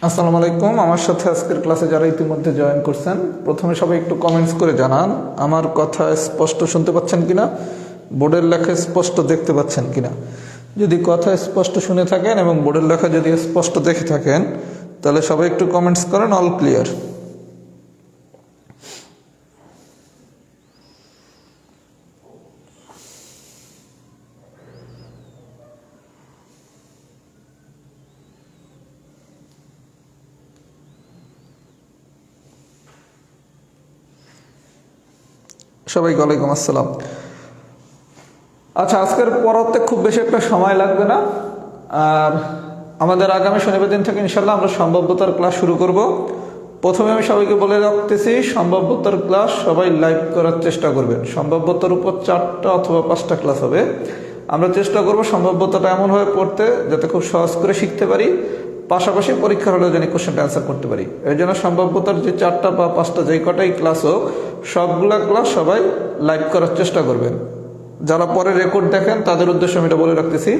আসসালামু আলাইকুম। আমার সাথে আজকের ক্লাসে যারা ইতিমধ্যে জয়েন করছেন, প্রথমে সবাই একটু কমেন্টস করে জানান আমার কথা স্পষ্ট শুনতে পাচ্ছেন কিনা, বোর্ডের লেখা স্পষ্ট দেখতে পাচ্ছেন কিনা। যদি কথা স্পষ্ট শুনে থাকেন এবং বোর্ডের লেখা যদি স্পষ্ট দেখে থাকেন, তাহলে সবাই একটু কমেন্টস করেন অল ক্লিয়ার। সবাইকে ওয়ালাইকুম আসসালাম। আচ্ছা, আজকের পড়াতে খুব বেশি একটা সময় লাগবে না, আর আমাদের আগামী শনিবার দিন থেকে ইনশাল্লাহ আমরা সম্ভাব্যতার ক্লাস শুরু করব। প্রথমে আমি সবাইকে বলে রাখতেছি, সম্ভাব্যতার ক্লাস সবাই লাইভ করার চেষ্টা করবেন। সম্ভাব্যতার উপর 4টা অথবা 5টা ক্লাস হবে। আমরা চেষ্টা করব সম্ভাব্যতাটা এমনভাবে পড়তে যাতে খুব সহজ করে শিখতে পারি, পাশাপাশি পরীক্ষার হলেও যেন কোশ্চেনটা অ্যান্সার করতে পারি। এই জন্য সম্ভাব্যতার যে 4টা বা 5টা যেই কটাই ক্লাস হোক, সবগুলা ক্লাস সবাই লাইভ করার চেষ্টা করবেন। যারা পরে রেকর্ড দেখেন তাদের উদ্দেশ্যে আমি এটা বলে রাখতেছি,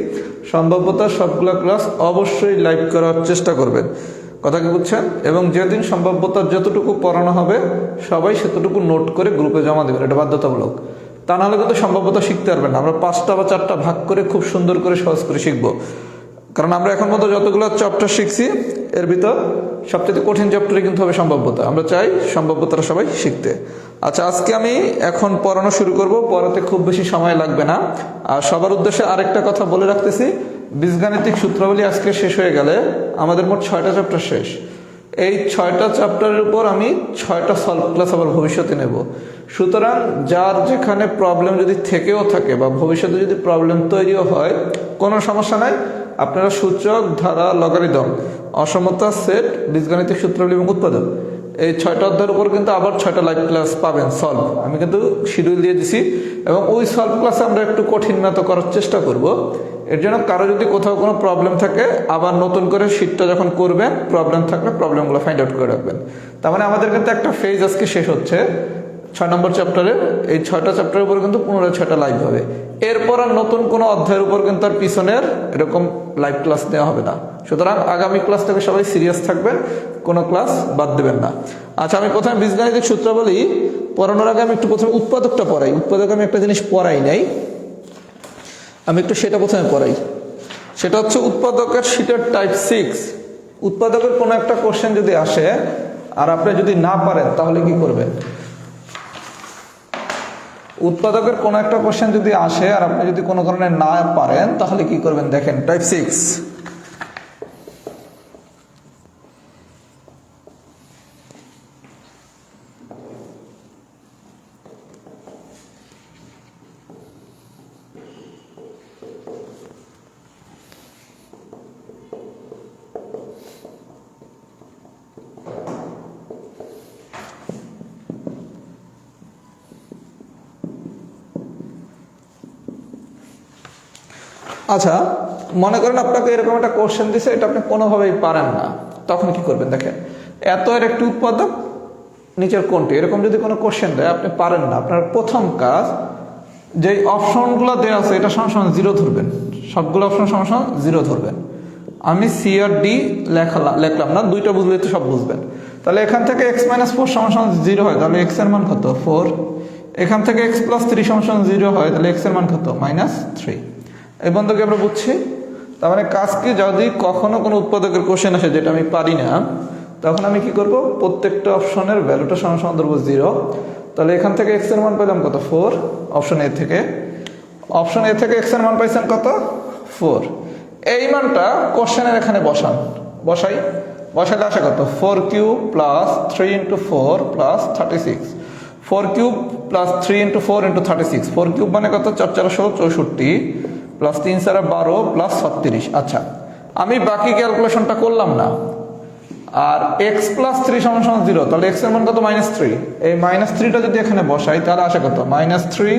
সম্ভাব্যতার সবগুলা ক্লাস অবশ্যই লাইভ করার চেষ্টা করবেন। কথা কি বুঝছেন? এবং যেদিন সম্ভাব্যতার যতটুকু পড়ানো হবে সবাই সেতটুকু নোট করে গ্রুপে জমা দেবেন, এটা বাধ্যতামূলক। তা নাহলে কিন্তু সম্ভাব্যতা শিখতে পারবেন না। আমরা 5টা বা 4টা ভাগ করে খুব সুন্দর করে সহজ করে শিখবো, কারণ আমরা এখন মতো যতগুলো চ্যাপ্টার শিখছি এর ভিতর সবচেয়ে কঠিন চ্যাপ্টারই কিন্তু হবে সম্ভাব্যতা। আমরা চাই সম্ভাব্যতাটা সবাই শিখতে। আচ্ছা, আজকে আমি এখন পড়ানো শুরু করব, পড়াতে খুব বেশি সময় লাগবে না। আর সবার উদ্দেশ্যে আরেকটা কথা বলে রাখতেছি, বীজগাণিতিক সূত্রাবলী আজকে শেষ হয়ে গেলে আমাদের মোট 6টা চ্যাপ্টার শেষ। এই 6টা চ্যাপ্টারের উপর আমি 6টা সলভ ক্লাস আবার ভবিষ্যতে নেব। সুতরাং যার যেখানে প্রবলেম যদি থেকেও থাকে বা ভবিষ্যতে যদি প্রবলেম তৈরিও হয়, কোনো সমস্যা নাই। আপনারা সূচক, ধারা, লগারিদম, অসমতা, সেট, বীজগাণিতিক সূত্রাবলী এবং উৎপাদক, এই 6টা অধ্যায়ের উপর কিন্তু আবার 6টা লাইভ ক্লাস পাবেন সলভ। আমি কিন্তু শিডিউল দিয়ে দিছি, এবং ওই সলভ ক্লাসে আমরা একটু কঠিন ম্যাথ করার চেষ্টা করব। এর জন্য কারো যদি কোথাও কোনো প্রবলেম থাকে, আবার নতুন করে শিটটা যখন করবেন, প্রবলেম থাকলে প্রবলেমগুলো ফাইন্ড আউট করে রাখবেন। তার মানে আমাদের কিন্তু একটা ফেজ আজকে শেষ হচ্ছে 6 নম্বর চ্যাপ্টারে। এই 6টা চ্যাপ্টারের উপর কিন্তু পুনরায় 6টা লাইভ হবে। এরপর আর নতুন কোনো অধ্যায়ের উপর কিন্তু আর পিছনের এরকম লাইভ ক্লাস নেওয়া হবে না। সুতরাং আগামী ক্লাস থেকে সবাই সিরিয়াস থাকবেন, কোনো ক্লাস বাদ দেবেন না। আচ্ছা, আমি প্রথমে বীজগাণিতিক সূত্রাবলী পড়ানোর আগে আমি একটু প্রথমে উৎপাদকটা পড়াই। উৎপাদক আমি একটা জিনিস পড়াই নাই, আমি একটু সেটা প্রথমে পড়াই। সেটা হচ্ছে উৎপাদকের শীটের টাইপ 6। উৎপাদকের কোনো একটা কোশ্চেন যদি আসে আর আপনি যদি না পারেন তাহলে কি করবেন? উৎপাদকের কোনো একটা কোশ্চেন যদি আসে আর আপনি যদি কোনো কারণে না পারেন তাহলে কি করবেন? দেখেন, টাইপ 6। আচ্ছা, মনে করেন আপনাকে এরকম একটা কোশ্চেন দিছে, এটা আপনি কোনোভাবেই পারেন না, তখন কি করবেন? দেখেন, এত এর একটি উৎপাদক, নিচের কোনটি, এরকম যদি কোনো কোশ্চেন দেয় আপনি পারেন না, আপনার প্রথম কাজ যেই অপশনগুলো দেওয়া আছে এটা সমান 0 ধরবেন। সবগুলো অপশন সমান 0 ধরবেন। আমি সি আর ডি লেখলাম না, 2টা বুঝলে তো সব বুঝবেন। তাহলে এখান থেকে x-4 সমান 0 হয়, তাহলে x এর মান কত? 4। এখান থেকে x+3 সমান 0 হয়, তাহলে x এর মান কত? -3। এই বন্ধুকে আমরা বুঝছি। তার মানে কাজ কি, যদি কখনো কোনো উৎপাদকের কোশ্চেন আসে যেটা আমি পারি না, তখন আমি কি করব? প্রত্যেকটা অপশনের ভ্যালুটা সমান ধরবো 0। তাহলে এখান থেকে x এর মান পেলাম কত? 4। অপশন এ থেকে x এর মান পাইছেন কত? 4। এই মানটা কোশ্চেনের এখানে বসাইলে আসে কত? 4³ + 3 × 4 + 36। 4³ + 3 × 4 × 36। 4³ মানে কত? 4 × 4 = 64 + 3 × 12 + 36। আচ্ছা, আমি বাকি ক্যালকুলেশনটা করলাম না। আর x+3 = 0, তাহলে x এর মান কত? -3। এই -3টা যদি এখানে বসাই তাহলে আসে কত? -3³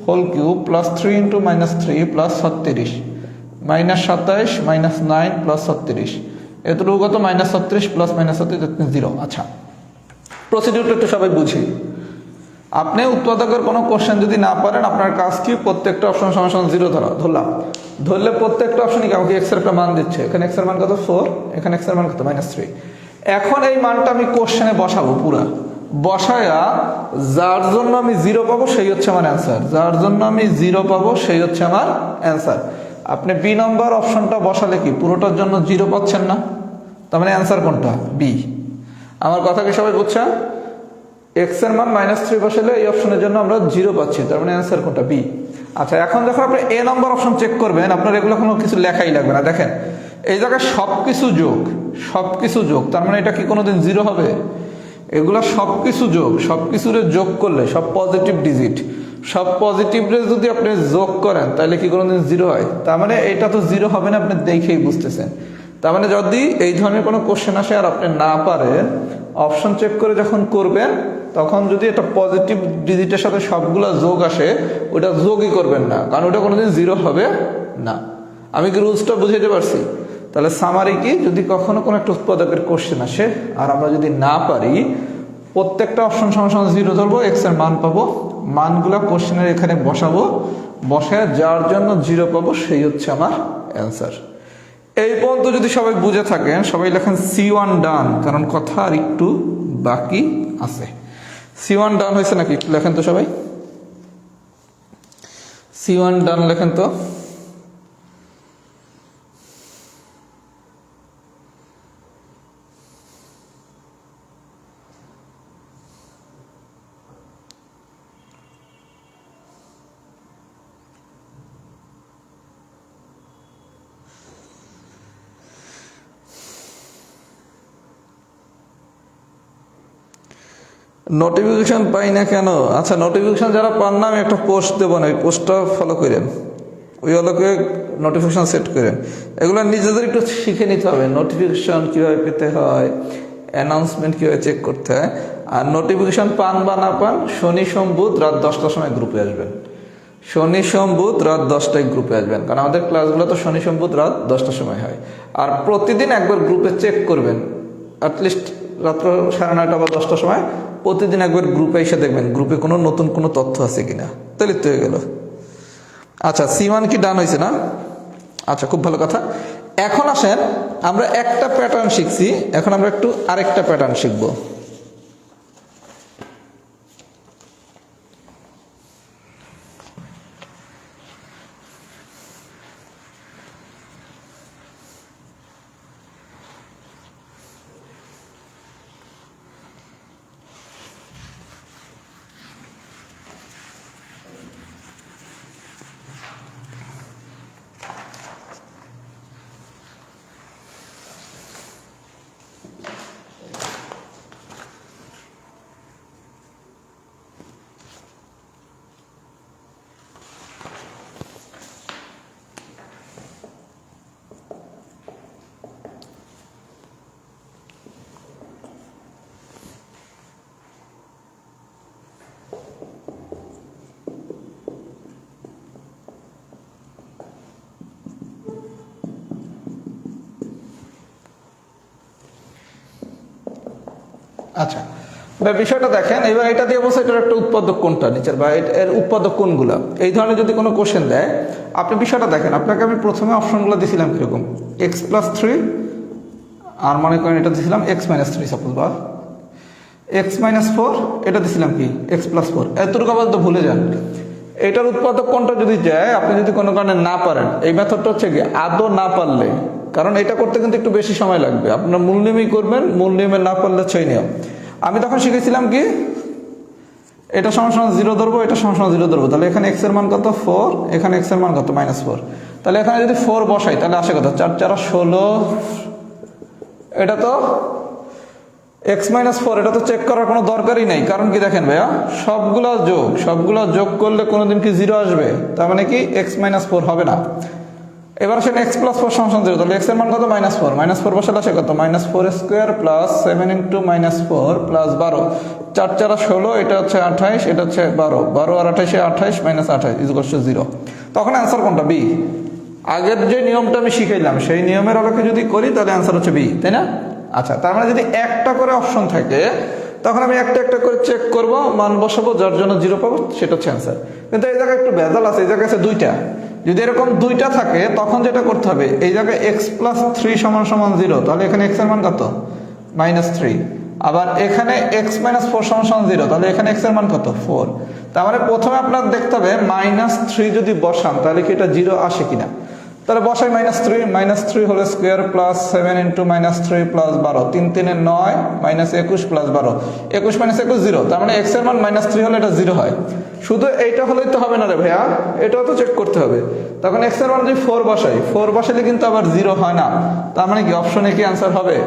+ 3 × -3 + 36 -27 -9 + 36। এতটুকু কত? -36 + -36 0। আচ্ছা, প্রসিডিউরটা একটু সবাই বুঝি। আপনি উৎপাদকের কোনো কোশ্চেন যদি না পারেন, আপনার কাজ কি, প্রত্যেকটা অপশন সমান সমান 0 ধরলাম, ধরলে প্রত্যেকটা অপশনই কি আমাকে এক্স এর একটা মান দিচ্ছে। এখানে এক্স এর মান কত 4, এখানে এক্স এর মান কত -3। এখন এই মানটা আমি কোশ্চেনে বসাবো, পুরা বসায়া যার জন্য আমি 0 পাবো সেই হচ্ছে আমার অ্যান্সার, যার জন্য আমি 0 পাবো সেই হচ্ছে আমার অ্যান্সার। আপনি বি নম্বর অপশনটা বসালে কি পুরোটার জন্য 0 পাচ্ছেন না? তার মানে অ্যান্সার কোনটা? বি। আমার কথা কি সবাই বুঝছেন? এক্স এর মান -3 বসালে এই অপশনের জন্য আমরা 0 পাচ্ছি, তার মানে অ্যান্সার কোনটা? বি। আচ্ছা, এখন যখন আপনি এ নম্বর অপশন চেক করবেন, আপনার এগুলো কোনো কিছু লেখাই লাগবে না। দেখেন এই জায়গায় সবকিছু যোগ, তার মানে এটা কি কোনোদিন 0 হবে? এগুলো সবকিছু যোগ, সবকিছুরে যোগ করলে সব পজিটিভ ডিজিট, সব পজিটিভরে যদি আপনি যোগ করেন তাহলে কি কোনোদিন 0 হয়? তার মানে এটা তো 0 হবে না, আপনি দেখেই বুঝতেছেন। তার মানে যদি এই ধরনের কোনো কোশ্চেন আসে আর আপনি না পারেন, অপশন চেক করে যখন করবেন তখন যদি এটা পজিটিভ ডিজিটের সাথে সবগুলা যোগ আসে, ওটা যোগই করবেন না, কারণ ওটা কোনোদিন 0 হবে না। আমি কি রুলসটা বুঝাইতে পারছি? তাহলে সামারি কি, যদি কখনো কোনো একটা উৎপাদকের কোশ্চেন আসে আর আমরা যদি না পারি, প্রত্যেকটা অপশন সমান সমান 0 ধরবো, এক্স এর মান পাবো, মানগুলা কোশ্চেনের এখানে বসাবো, বসায় যার জন্য 0 পাবো সেই হচ্ছে আমার অ্যান্সার। এই পর্যন্ত যদি সবাই বুঝে থাকেন, সবাই লেখেন C1 ডান, কারণ কথা আর একটু বাকি আছে। C1 ডান হয়েছে নাকি? একটু লেখেন তো সবাই, C1 ডান লেখেন তো। নোটিফিকেশন পাই না কেন? আচ্ছা, নোটিফিকেশন যারা পান না, আমি একটা পোস্ট দেবো না, ওই পোস্টটা ফলো করেন, ওই আলোকে নোটিফিকেশন সেট করেন। এগুলো নিজেদের একটু শিখে নিতে হবে, নোটিফিকেশন কীভাবে পেতে হয়, অ্যানাউন্সমেন্ট কীভাবে চেক করতে হয়। আর নোটিফিকেশন পান বা না পান, শনি সোম বুধ রাত 10টার সময় গ্রুপে আসবেন, শনি সোম বুধ রাত 10টায় গ্রুপে আসবেন, কারণ আমাদের ক্লাসগুলো তো শনি সোম বুধ রাত 10টার সময় হয়। আর প্রতিদিন একবার গ্রুপে চেক করবেন, অ্যাটলিস্ট রাত্র 9:30 বা 10টার সময় প্রতিদিন একবার গ্রুপে এসে দেখবেন গ্রুপে কোনো নতুন কোনো তথ্য আছে কিনা, তাহলে তো হয়ে গেল। আচ্ছা, C1 কি ডান হয়েছে না? আচ্ছা, খুব ভালো কথা। এখন আসেন, আমরা একটা প্যাটার্ন শিখছি, এখন আমরা একটু আরেকটা প্যাটার্ন শিখবো। আচ্ছা, বিষয়টা দেখেন, এবার এটা দিয়ে বলছে এটার একটা উৎপাদক কোনটা নিচের, বা এর উৎপাদক কোনগুলা, এই ধরনের যদি কোনো কোশ্চেন দেয়, আপনি বিষয়টা দেখেন। আপনাকে আমি প্রথমে অপশনগুলো দিয়েছিলাম কিরকম, x+3, আর মনে করেন এটা দিয়েছিলাম x-3 সাপোজ, বা x-4, এটা দিয়েছিলাম কি x+4, এতটুকু আবার তো ভুলে যান। এটার উৎপাদক কোনটা যদি যায়, আপনি যদি কোনো কারণে না পারেন, এই মেথডটা হচ্ছে কি আদৌ না পারলে, কারণ এটা করতে কিন্তু একটু বেশি সময় লাগবে, আপনার মূল নিয়মই করবেন, মূল নিয়মে না পারলে ছয় নিয়ম। আমি তখন শিখেছিলাম কি, এটা সমান সমান 0 ধরবো, এটা সমান সমান 0 ধরবো, তাহলে এখানে x এর মান কত 4, এখানে x এর মান কত -4, তাহলে এখানে যদি 4 বসাই তাহলে আসে কত 4 4 16, এটা তো x-4, এটা তো চেক করার কোনো দরকারই নেই, কারণ কি দেখেন ভাইয়া, সবগুলা যোগ করলে কোনোদিন কি 0 আসবে, তার মানে কি x-4 হবে না। এবার আসেন x+4 সমান 0, তাহলে x এর মান কত -4 বসালে আসে কত -4² প্লাস 7 × -4 প্লাস 12, 4 4 16, এটা হচ্ছে 28, এটা হচ্ছে 12 আর 28 28 -28 = 0। তখন অ্যান্সার কোনটা? বি। আগের যে নিয়মটা আমি শিখাইলাম সেই নিয়মের আলোকে যদি করি তাহলে অ্যান্সার হচ্ছে বি, তাই না? আচ্ছা, তার মানে যদি একটা করে অপশন থাকে তখন আমি একটা একটা করে চেক করব, মান বসাবো, যার জন্য 0 পাবো সেটা হচ্ছে অ্যান্সার। কিন্তু এই জায়গায় একটু ভেজাল আছে, এই জায়গায় আছে 2টা। যদি এরকম 2টা থাকে তখন যেটা করতে হবে, এই জায়গায় x + 3 = 0, তাহলে এখানে x এর মান কত? -3। আবার এখানে x - 4 = 0, তাহলে এখানে x এর মান কত? 4। তার মানে প্রথমে আপনার দেখতে হবে -3 যদি বসান তাহলে কি এটা 0 আসে কিনা। তাহলে বসাই -3 হোল স্কয়ার প্লাস 7 × -3 + 12, 3 × 3 = 9, -21 + 12, 21 - 21 0। তার মানে x এর মান -3 হলে এটা 0 হয়। শুধু এইটা হলেই তো হবে না রে ভাইয়া, এটাও তো চেক করতে হবে। তখন x এর মান যদি 4 বসাই, 4 বসালে কিন্তু আবার 0 হয় না। তার মানে কি অপশনে কি অ্যান্সার হবে?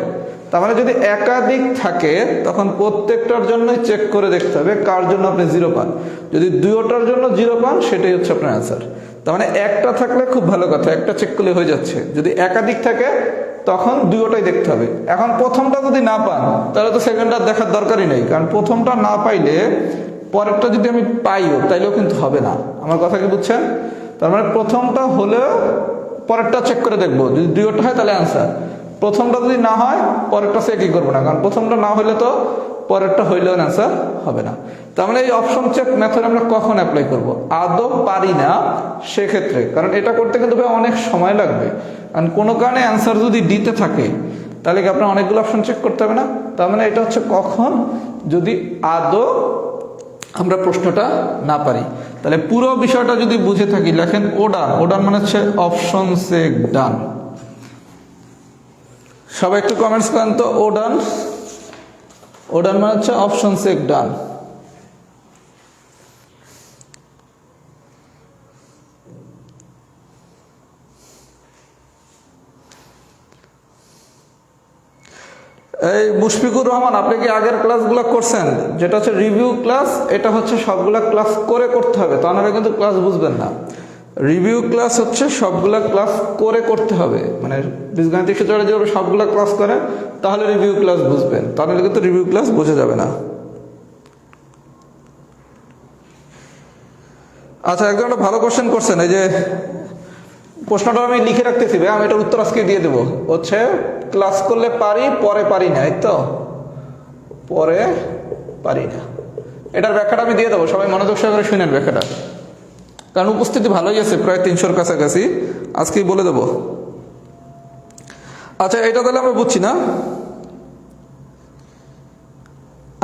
তার মানে যদি একাধিক থাকে তখন প্রত্যেকটার জন্যই চেক করে দেখতে হবে কার জন্য আপনি 0 পান। যদি দুইটার জন্য 0 পান সেটাই হচ্ছে আপনার অ্যান্সার। তার মানে একটা থাকলে খুব ভালো কথা, একটা চেক করলে হয়ে যাচ্ছে। যদি একাধিক থাকে তখন দুইটাই দেখতে হবে। এখন প্রথমটা যদি না পান তাহলে তো সেকেন্ডটা দেখার দরকারই নেই, কারণ প্রথমটা না পাইলে পরেরটা যদি আমি পাইও তাইলেও কিন্তু হবে না। আমার কথা কি বুঝছেন? তার মানে প্রথমটা হলেও পরেরটা চেক করে দেখবো, যদি দুইটা হয় তাহলে অ্যান্সার। প্রথমটা যদি না হয় পরেরটা চেকই করবো না, কারণ প্রথমটা না হইলে তো পরেরটা হইলেও অ্যান্সার হবে না। তার মানে এই অপশন চেক মেথড আমরা কখন অ্যাপ্লাই করব? আদৌ পারি না সেক্ষেত্রে, কারণ এটা করতে কিন্তু অনেক সময় লাগবে। কারণ কোনো কারণে অ্যান্সার যদি দিতে থাকে তাহলে কি আপনার অনেকগুলো অপশন চেক করতে হবে না? তার মানে এটা হচ্ছে কখন, যদি আদৌ আমরা প্রশ্নটা না পারি। তাহলে পুরো বিষয়টা যদি বুঝে থাকি, লেখেন ওডান মানে হচ্ছে অপশন চেক ডান। সবাই একটু কমেন্টস করেন তো, ওডান মানে হচ্ছে অপশন চেক ডান। এই মুশফিকুর রহমান, আপনি কি আগের ক্লাসগুলো করছেন? যেটা হচ্ছে রিভিউ ক্লাস, এটা হচ্ছে সবগুলা ক্লাস করে করতে হবে, তা নাহলে কিন্তু ক্লাস বুঝবেন না। রিভিউ ক্লাস হচ্ছে সবগুলা ক্লাস করে করতে হবে, মানে বীজগণিত ক্ষেত্রে যেভাবে সবগুলা ক্লাস করেন তাহলে রিভিউ ক্লাস বুঝবেন, তা নাহলে কিন্তু রিভিউ ক্লাস বোঝা যাবে না। আচ্ছা, একজন একটা ভালো কোশ্চেন করছেন, এই যে প্রশ্নটা আমি লিখে রাখতেছি ভাই, আমি এটার উত্তর আজকে দিয়ে দেবো। হচ্ছে ক্লাস করলে পারি, পরে পারি না, এই তো পরে পারি না। এটার ব্যাখ্যাটা আমি দিয়ে দেবো, সবাই মনোযোগ সহকারে শুনেন ব্যাখ্যাটা, কারণ উপস্থিতি ভালোই আছে, প্রায় 300-র কাছাকাছি, আজকেই বলে দেবো। আচ্ছা, এটা তাহলে আমরা বুঝছি না।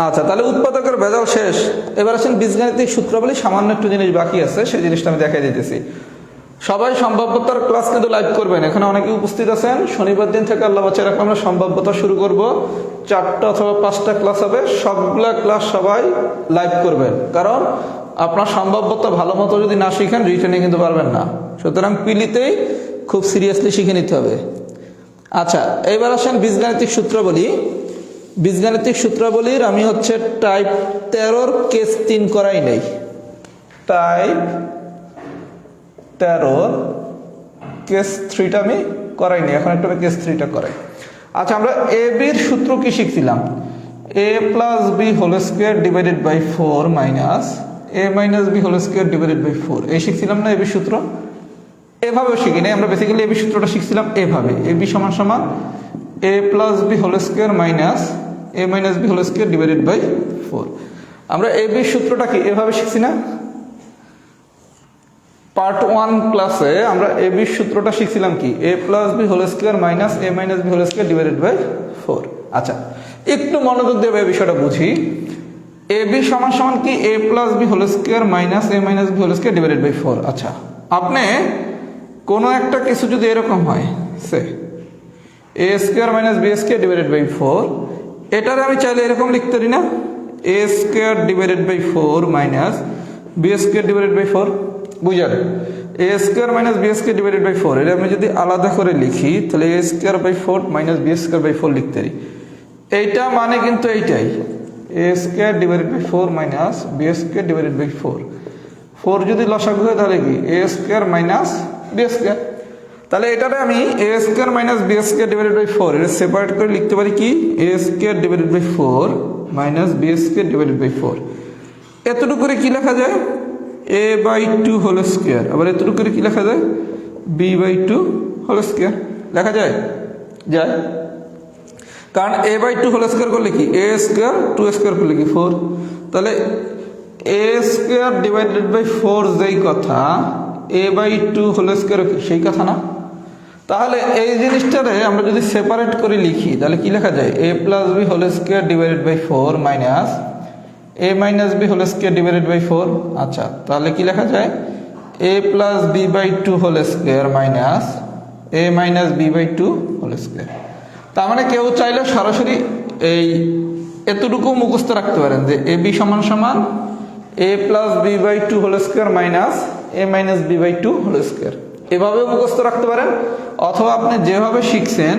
আচ্ছা, তাহলে উৎপাদকের ভেজাল শেষ। এবার আসেন বীজগাণিতিক সূত্রাবলী, সামান্য একটু জিনিস বাকি আছে, সেই জিনিসটা আমি দেখাই দিতেছি। সবাই সম্ভাব্যতার ক্লাস কিন্তু লাইভ করবেন, এখানে অনেকে উপস্থিত আছেন। শনিবার দিন থেকে আল্লাহ বাচ্চা রাখলে আমরা সম্ভাব্যতা শুরু করব, 4টা অথবা 5টা ক্লাস হবে, সবগুলা ক্লাস সবাই লাইভ করবেন, কারণ আপনার সম্ভাব্যতা ভালো মতো যদি না শিখেন রিটেনে কিন্তু পারবেন না। সুতরাং পিলিতেই খুব সিরিয়াসলি শিখে নিতে হবে। আচ্ছা, এবার আসেন বীজগাণিতিক সূত্রাবলী। বীজগাণিতিক সূত্রাবলীর আমি হচ্ছে টাইপ 13-র কেস 3 করাই নেই, টাইপ 13-র কেস 3টা আমি করাইনি, এখন একটু আমি কেস 3টা করাই। আচ্ছা, আমরা এ বির সূত্র কি শিখছিলাম? a + b² / 4 - a - b² / 4, এই শিখছিলাম না এ বির সূত্র? এভাবেও শিখি নাই আমরা, বেসিক্যালি এ বির সূত্রটা শিখছিলাম এভাবে, a b = a + b² - a - b² / 4। আমরা এ বির সূত্রটা কি এভাবে শিখছি না? পার্ট 1 ক্লাসে আমরা এ বির সূত্রটা শিখছিলাম কি, a + b² - a - b² / 4। আচ্ছা, একটু মনোযোগ দিয়ে এই বিষয়টা বুঝি। এ বি সমান কি, a + b² - a - b² / 4। আচ্ছা, আপনি কোনো একটা কিছু যদি এরকম হয়, সে a² - b² / 4, এটারে আমি চাইলে এরকম লিখতে পারি না, a² / 4 - b² / 4। বুঝলেন? a² - b² / 4, এটা আমি যদি আলাদা করে লিখি তাহলে a² / 4 - b² / 4 লিখতে পারি। এইটা মানে কিন্তু এইটাই, a² / 4 - b² / 4। 4 যদি লসাগু হয় তাহলে কি, a² - b²। তাহলে এটারে আমি a² - b² / 4 এটা সেপারেট করে লিখতে পারি কি, a² / 4 - b² / 4। এতটুকু করে কি লেখা যায়, a/2 হোল স্কয়ার। আবার এতটুকু করে কি লেখা যায়, b/2 হোল স্কয়ার লেখা যায়। কারণ এ বাই টু হোল স্কোয়ার করলে কি এ স্কোয়ার, টু স্কোয়ার করলে কি 4, তাহলে এ স্কোয়ার ডিভাইডেড বাই 4 যেই কথা, এ বাই টু হোল স্কোয়ার সেই কথা না? তাহলে এই জিনিসটারে আমরা যদি সেপারেট করে লিখি তাহলে কি লেখা যায়, A plus B whole square divided by 4 minus A minus B whole square divided by 4। আচ্ছা, তাহলে কি লেখা যায়, A plus B by two whole square minus A minus B by two whole square. তার মানে কেউ চাইলে সরাসরি এই এতটুকু মুখস্থ রাখতে পারেন যে এ বি সমান সমান A plus B by two whole square minus A minus B by two whole square, এভাবেও মুখস্থ রাখতে পারেন। অথবা আপনি যেভাবে শিখছেন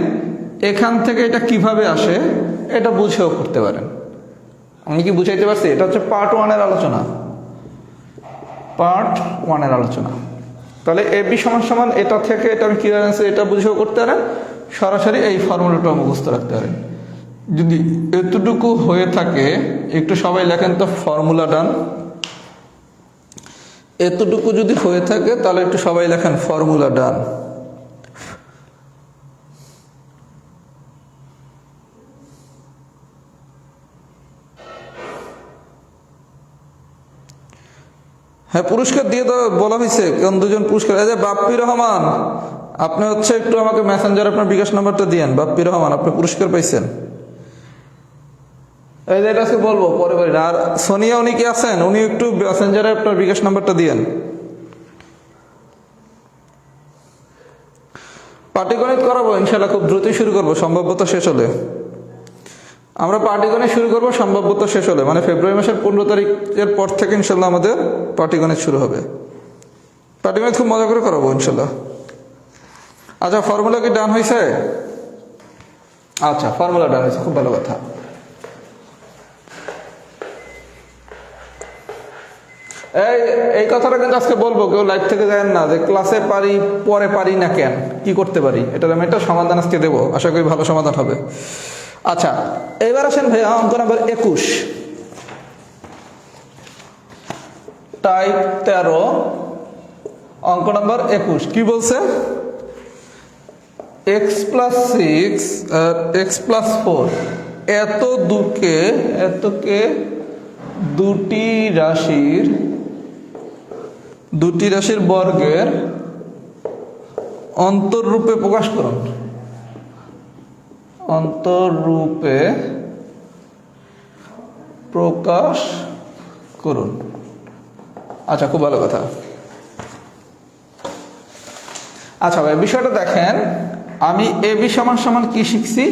এখান থেকে এটা কিভাবে আসে এটা বুঝেও করতে পারেন। আমি কি বুঝাইতে পারছি? এটা হচ্ছে পার্ট 1-এর আলোচনা, পার্ট 1-এর আলোচনা। তাহলে এ বি সমান সমান এটা থেকে এটা আমি কিভাবে আছে এটা বুঝেও করতে পারেন, সরাসরি এই ফর্মুলাটা মুখস্থ রাখতে পারেন। যদি এতটুকু হয়ে থাকে একটু সবাই লেখেন তো ফর্মুলা ডান। এতটুকু যদি হয়ে থাকে তাহলে একটু সবাই লেখেন ফর্মুলা ডান। হ্যাঁ, পুরস্কার দিয়ে তো বলা হয়েছে কোন দুজন পুরস্কার। এই যে বাপ্পি রহমান, আপনি হচ্ছে একটু আমাকে মেসেঞ্জার আপনার বিকাশ নাম্বারটা দিয়েন। বাপ্পি রহমান, আপনি পুরস্কার পাইছেন। এই যে এটা আজকে বলবো পরে পরে। আর সোনিয়া উনি কি আছেন, উনি একটু মেসেঞ্জারে আপনার বিকাশ নাম্বারটা দিয়েন। পাটিগণিত করাবো ইনশাল্লাহ, খুব দ্রুতই শুরু করবো, সম্ভবত শেষ হলে। আমরা পাটিগণিত শুরু করবো সম্ভবত শেষ হলে, মানে ফেব্রুয়ারি মাসের 15 তারিখের পর থেকে ইনশাল্লাহ আমাদের পাটিগণিত শুরু হবে। পাটিগণিত খুব মজা করে করাবো ইনশাল্লাহ। আচ্ছা, ফর্মুলা কি ডান হয়েছে? আচ্ছা, ফর্মুলা ডান হয়েছে, খুব ভালো কথা। এই কথাটা কিন্তু আজকে বলবো, কেউ লাইভ থেকে যায় না যে ক্লাসে পারি পরে পারি না কেন, কি করতে পারি, এটার আমি একটা সমাধান আজকে দেবো, আশা করি ভালো সমাধান হবে। আচ্ছা, এবার আসেন ভাইয়া অঙ্ক নাম্বার 21, টাইপ 13, অঙ্ক নাম্বার 21 কি বলছে, এক্স প্লাস 6 আর এক্স প্লাস 4 এতকে দুটি রাশির বর্গের অন্তররূপে প্রকাশ করুন। অন্তররূপে প্রকাশ করুন। আচ্ছা, খুব ভালো কথা। আচ্ছা ভাই, বিষয়টা দেখেন, আমি এ বি সমান সমান কি শিখছি,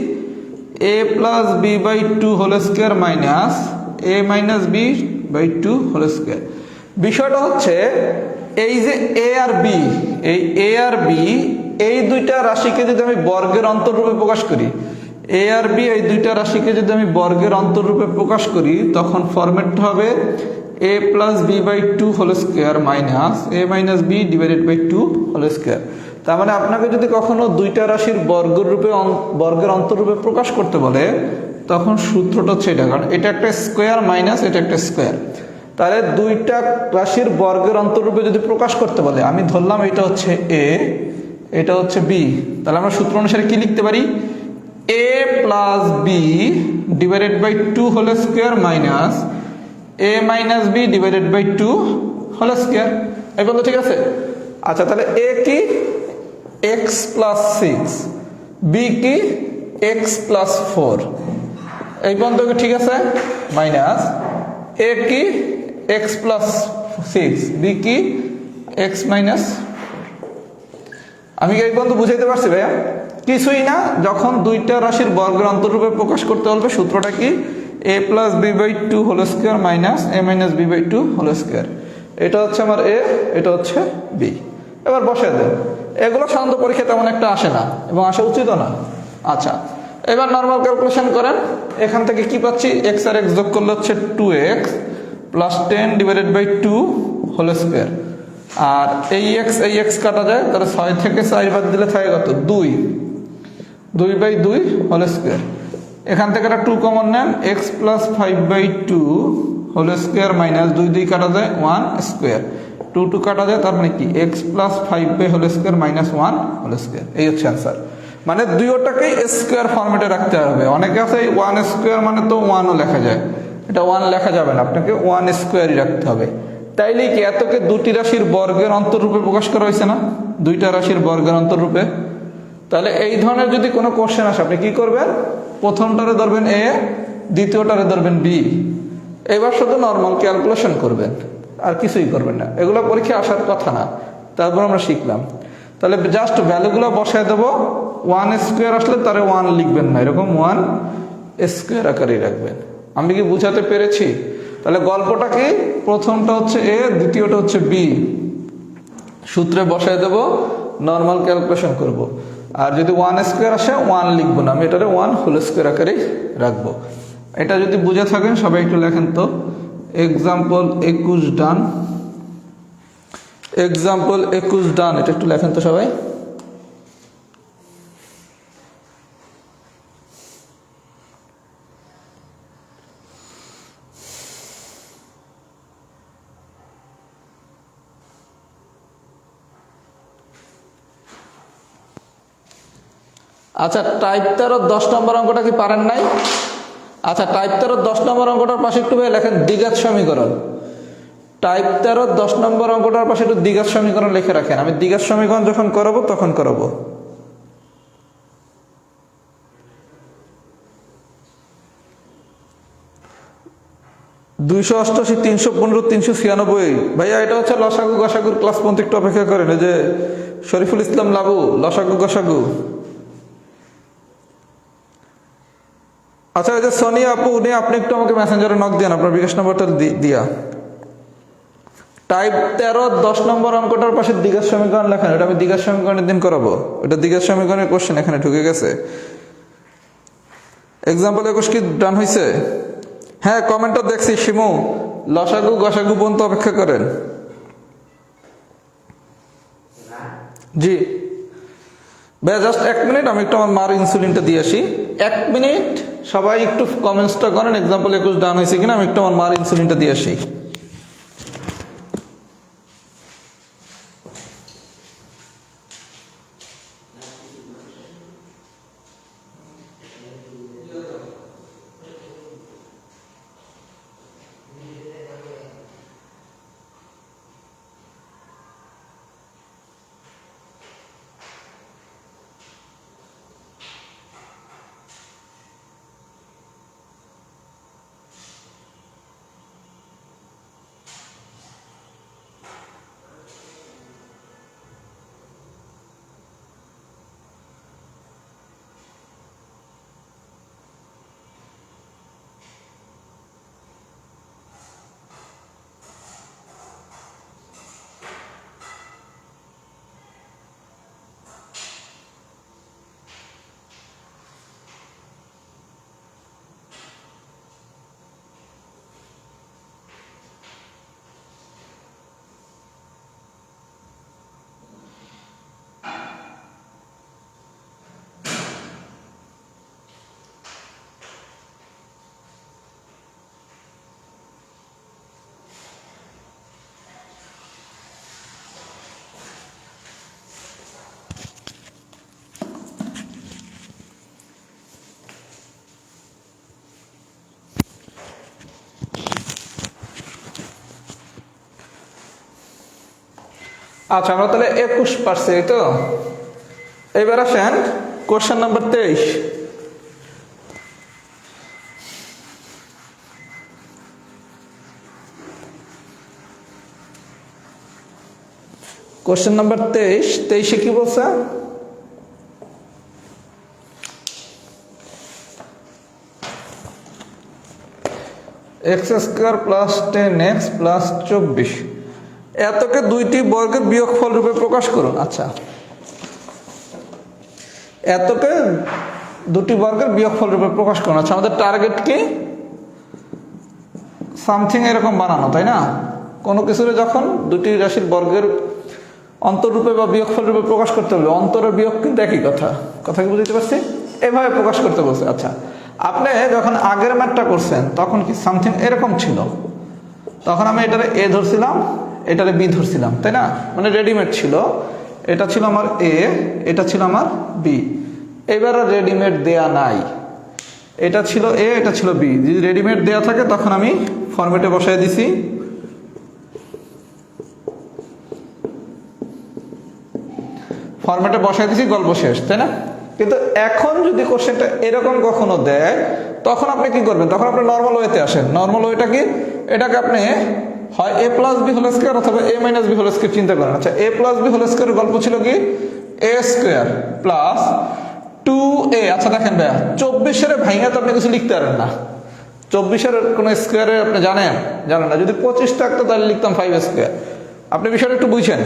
A plus B by two whole square minus A minus B by two whole square. বিষয়টা হচ্ছে এই যে এ আর বি, এই এ আর বি এই দুইটা রাশিকে যদি আমি বর্গের অন্তররূপে প্রকাশ করি, এ আর বি এই দুইটা রাশিকে যদি আমি বর্গের অন্তররূপে প্রকাশ করি, তখন ফরম্যাটটা হবে A plus B by two whole square minus A minus B divided by two whole square. তার মানে আপনাকে যদি কখনো দুইটা রাশির বর্গের অন্তররূপে প্রকাশ করতে বলে, তখন সূত্রটা হচ্ছে এটা, কারণ এটা একটা স্কোয়ার মাইনাস এটা একটা স্কোয়ার। তাহলে দুইটা রাশির বর্গের অন্তররূপে যদি প্রকাশ করতে বলে, আমি ধরলাম এটা হচ্ছে এ, এটা হচ্ছে বি, তাহলে আমরা সূত্র অনুসারে কি লিখতে পারি, A plus B divided by two whole square minus A minus B divided by two whole square. এই পর্যন্ত ঠিক আছে? আচ্ছা, তাহলে এ কি এক্স প্লাস 6, বি কি এক্স প্লাস 4, এই পর্যন্ত ঠিক আছে? মাইনাস এ কি এক্স প্লাস 6, বি কি এক্স মাইনাস। আমি কি এই পর্যন্ত বুঝাইতে পারছি ভাইয়া? কিছুই না, যখন দুইটা রাশির বর্গের অন্তররূপে প্রকাশ করতে বলবে সূত্রটা কি, এ plus B by two whole square minus A minus B by two whole square. এটা হচ্ছে আমার এ, এটা হচ্ছে বি। এবার বসে দেন, এগুলো সাধারণত পরীক্ষা তেমন একটা আসে না এবং আসা উচিত না। আচ্ছা, এবার নর্মাল ক্যালকুলেশন করেন, এখান থেকে কি পাচ্ছি, এক্স আর এক্স যোগ করলে হচ্ছে 2x plus 10 divided by 2 whole square. আর এই এক্স কাটা যায়, তাহলে 6 থেকে 4 বাদ দিলে থাকে কত, 2 বাই 2 হোল স্কোয়ার। এখান থেকে একটা 2 কমন নেন, x plus 5 by 2 whole square minus 2 কাটা যায় 1 স্কোয়ার, 2 কাটা যায়, তার মানে কি x plus 5 by whole square minus 1 whole square. এই হচ্ছে অ্যান্সার। মানে দুইটাকেই স্কোয়ার ফরম্যাটে রাখতে হবে। অনেকে আছে ওয়ান স্কোয়ার মানে তো ওয়ানও লেখা যায়, এটা ওয়ান লেখা যাবে না, আপনাকে ওয়ান স্কোয়ারই রাখতে হবে। তাইলে কি এতকে দুটি রাশির বর্গের অন্তররূপে প্রকাশ করা হয়েছে না, দুইটা রাশির বর্গের অন্তররূপে। তাহলে এই ধরনের যদি কোনো কোশ্চেন আসে আপনি কি করবেন, প্রথমটারে ধরবেন এ, দ্বিতীয়টারে ধরবেন বি, এবার শুধু নর্মাল ক্যালকুলেশন করবেন, আর কিছুই করবেন না। এগুলো পরীক্ষা আসার কথা না, তারপর আমরা শিখলাম। তাহলে জাস্ট ভ্যালুগুলো বসায় দেবো, ওয়ান স্কোয়ার আসলে তারে ওয়ান লিখবেন না, এরকম ওয়ান স্কোয়ার আকারেই রাখবেন। আমি কি বুঝাতে পেরেছি? তাহলে গল্পটা কি, প্রথমটা হচ্ছে এ, দ্বিতীয়টা হচ্ছে বি, সূত্রে বসায় দেবো, নর্মাল ক্যালকুলেশন করব। আর যদি ওয়ান স্কোয়ার আসে ওয়ান লিখবো না, আমি এটারে ওয়ান হোল স্কোয়ার আকারেই রাখবো। এটা যদি বুঝে থাকেন সবাই একটু লেখেন তো। এক্সাম্পল 21 ডান, এক্সাম্পল 21 ডান, এটা একটু লেখেন তো সবাই। আচ্ছা, টাইপ 13 10 নম্বর অঙ্কটা কি পারেন নাই? আচ্ছা, টাইপ 13 10 নম্বর অঙ্কটার পাশে একটু লেখেন দ্বিঘাত সমীকরণ। টাইপ 13 10 নম্বর অঙ্কটার পাশে একটু দ্বিঘাত সমীকরণ লিখে রাখেন, আমি দ্বিঘাত সমীকরণ যখন করাবো তখন করাবো। দুইশো 88, 315, 396। ভাইয়া এটা হচ্ছে লসাগু গসাগুর ক্লাস পর্যন্ত একটু অপেক্ষা করেন। এই যে শরীফুল ইসলাম লাবু, লসাগু গসাগু। আচ্ছা, এই যে সোনিয়া আপু, উনি আপনি একটু আমাকে মেসেঞ্জারে নক দেন, আপনার বিকাশ নম্বরটা দিয়া। টাইপ 13 10 নম্বর অঙ্কটার পাশে দ্বিঘাত সমীকরণ লেখেন, এটা আমি দ্বিঘাত সমীকরণের দিন করাবো। এটা দ্বিঘাত সমীকরণের কোশ্চেন এখানে ঢুকে গেছে। এক্সাম্পল 21 কি ডান হয়েছে? হ্যাঁ, কমেন্টটা দেখছি শিমু। লসাগু গসাগু পর্যন্ত অপেক্ষা করেন। জি ভাইয়া, জাস্ট 1 মিনিট, আমি একটু আমার মার ইনসুলিনটা দিয়ে আসি। 1 মিনিট, সবাই একটু কমেন্টসটা করেন, এক্সাম্পল 21 ডান হয়েছে কিনা, আমি একটু আমার মার ইনসুলিনটা দিয়ে আসি। আচ্ছা, আমরা তাহলে 21 পারছি, তো এবার আসেন কোশ্চেন নাম্বার 23। কোশ্চেন নাম্বার 23 কি বলছে? x² + 10x + 24 এতকে দুইটি বর্গের বিয়োগফল রূপে প্রকাশ করুন। আচ্ছা, এতকে দুটি বর্গের বিয়োগফল রূপে প্রকাশ করুন। আচ্ছা, আমাদের টার্গেট কি? সামথিং এরকম বানানো, তাই না? কোনো কিছুরে যখন দুটি রাশির বর্গের অন্তররূপে বা বিয়োগফল রূপে প্রকাশ করতে হবে, অন্তরের বিয়োগ কিন্তু একই কথা কি বুঝতে পারছি? এভাবে প্রকাশ করতে বলছে। আচ্ছা, আপনি যখন আগের ম্যাথটা করছেন তখন কি সামথিং এরকম ছিল, তখন আমি এটারে এ ধরছিলাম, এটারে বি ধরছিলাম, তাই না? মানে রেডিমেড ছিল। এটা ছিল আমার এ, এটা ছিল আমার বি। এবার আর রেডিমেড দেয়া নাই, এটা ছিল এ, এটা ছিল বি। যদি রেডিমেড দেয়া থাকে তখন আমি ফরম্যাটে বসাই দিছি, ফরম্যাটে বসাই দিছি, গল্প শেষ, তাই না? কিন্তু এখন যদি কোশ্চেনটা এরকম কখনো দেয় তখন আপনি কি করবেন? তখন আপনি নর্মাল ওয়েতে আসেন। নর্মাল ওয়েটা কি? এটাকে আপনি হয় এ প্লাস বি হোল স্কোয়ার অথবা এ মাইনাস বি হোল স্কোয়ার চিন্তা করেন। আচ্ছা, এ প্লাস বি হোল স্কোয়ারের গল্প ছিল কি? A square plus 2a। আচ্ছা দেখেন ভাইয়া, 24-এর ভাইঙা তো আপনি কিছু লিখতে পারেন না। 24-এর কোনো স্কোয়ারে আপনি জানেন না। যদি 25 থাকতো তাহলে লিখতাম 5 স্কোয়ার। আপনি বিষয়টা একটু বুঝছেন।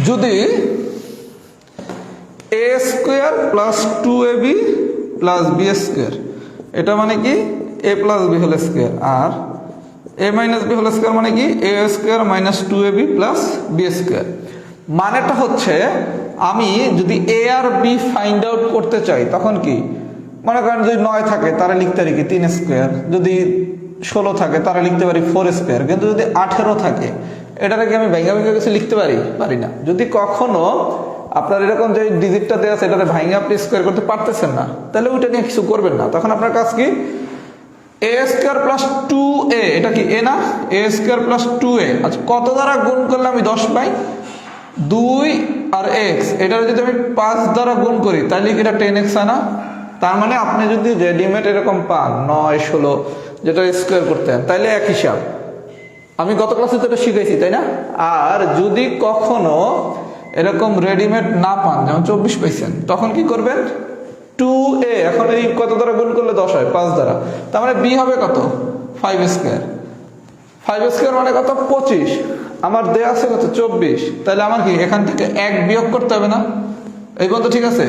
যদি a square plus 2ab plus b square, এটা মানে কি এ প্লাস বি হোল স্কোয়ার, আর a minus B whole square মানে কি a square minus 2ab plus b square. মানেটা হচ্ছে আমি যদি এ আর বি ফাইন্ড আউট করতে চাই তখন কি, মনে করেন যদি 9 থাকে তারা লিখতে পারি কি 3 স্কোয়ার, যদি 16 থাকে তারা লিখতে পারি 4 স্কোয়ার, কিন্তু যদি 18 থাকে এটাকে কি আমি ভাইঙ্গা কিছু লিখতে পারি না। যদি কখনো আপনার এরকম যে ডিজিটটা দেওয়া আছে এটাতে ভাইঙ্গা আপনি স্কোয়ার করতে পারতেছেন না, তাহলে ওইটা নিয়ে কিছু করবেন না। তখন আপনার কাজ কি, এ স্কোয়ার প্লাস 2a, এটা কি এ না? এ স্কোয়ার প্লাস 2a। আচ্ছা, কত দ্বারা গুণ করলে আমি 10 পাই? 2 আর x, এটা যদি আমি 5 দ্বারা গুণ করি তাহলে কি এটা 10x হয় না? তার মানে আপনি যদি রেডিমেড এরকম পান 9, 16 যেটা স্কোয়ার করতেন তাহলে এক হিসাব। আমি গত ক্লাসে তো এটা শিখাইছি, তাই না? আর যদি কখনো এরকম রেডিমেড না পান, যেমন 24 পাইছেন, তখন কি করবেন? 2a, এখন এই কত দ্বারা গুণ করলে 10 হয়? 5 দ্বারা। তার মানে b হবে কত? 5 স্কোয়ার। 5 স্কোয়ার মানে কত? 25। আমার দেয়া আছে কত? 24। তাহলে আমার কি এখান থেকে 1 বিয়োগ করতে হবে না? এই পর্যন্ত ঠিক আছে?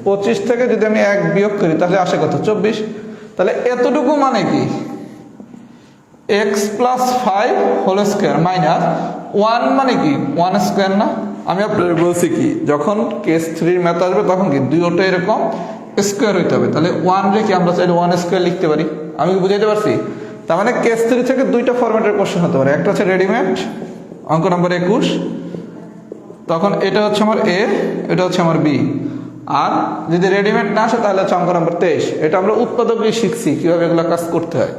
25 থেকে যদি আমি 1 বিয়োগ করি তাহলে আসে কত? 24। তাহলে এতটুকু মানে কি x plus 5 whole square minus 1 মানে কি 1 স্কোয়ার না? আমি আপনার বলছি কি, যখন কেস 3 ম্যাথ আসবে তখন কি দুইটা এরকম স্কোয়ার হইতে হবে। তাহলে 1 রেখে আমরা চাইলে 1 স্কোয়ার লিখতে পারি। আমি কি বুঝাইতে পারছি? তার মানে কেস 3 থেকে দুইটা ফরম্যাটের কোশ্চেন হতে পারে। একটা হচ্ছে রেডিমেড, অঙ্ক নম্বর 21, তখন এটা হচ্ছে আমার এ, এটা হচ্ছে আমার বি। আর যদি রেডিমেড না আসে তাহলে হচ্ছে অঙ্ক নম্বর 23। এটা আমরা উৎপাদকই শিখছি কিভাবে এগুলো কাজ করতে হয়।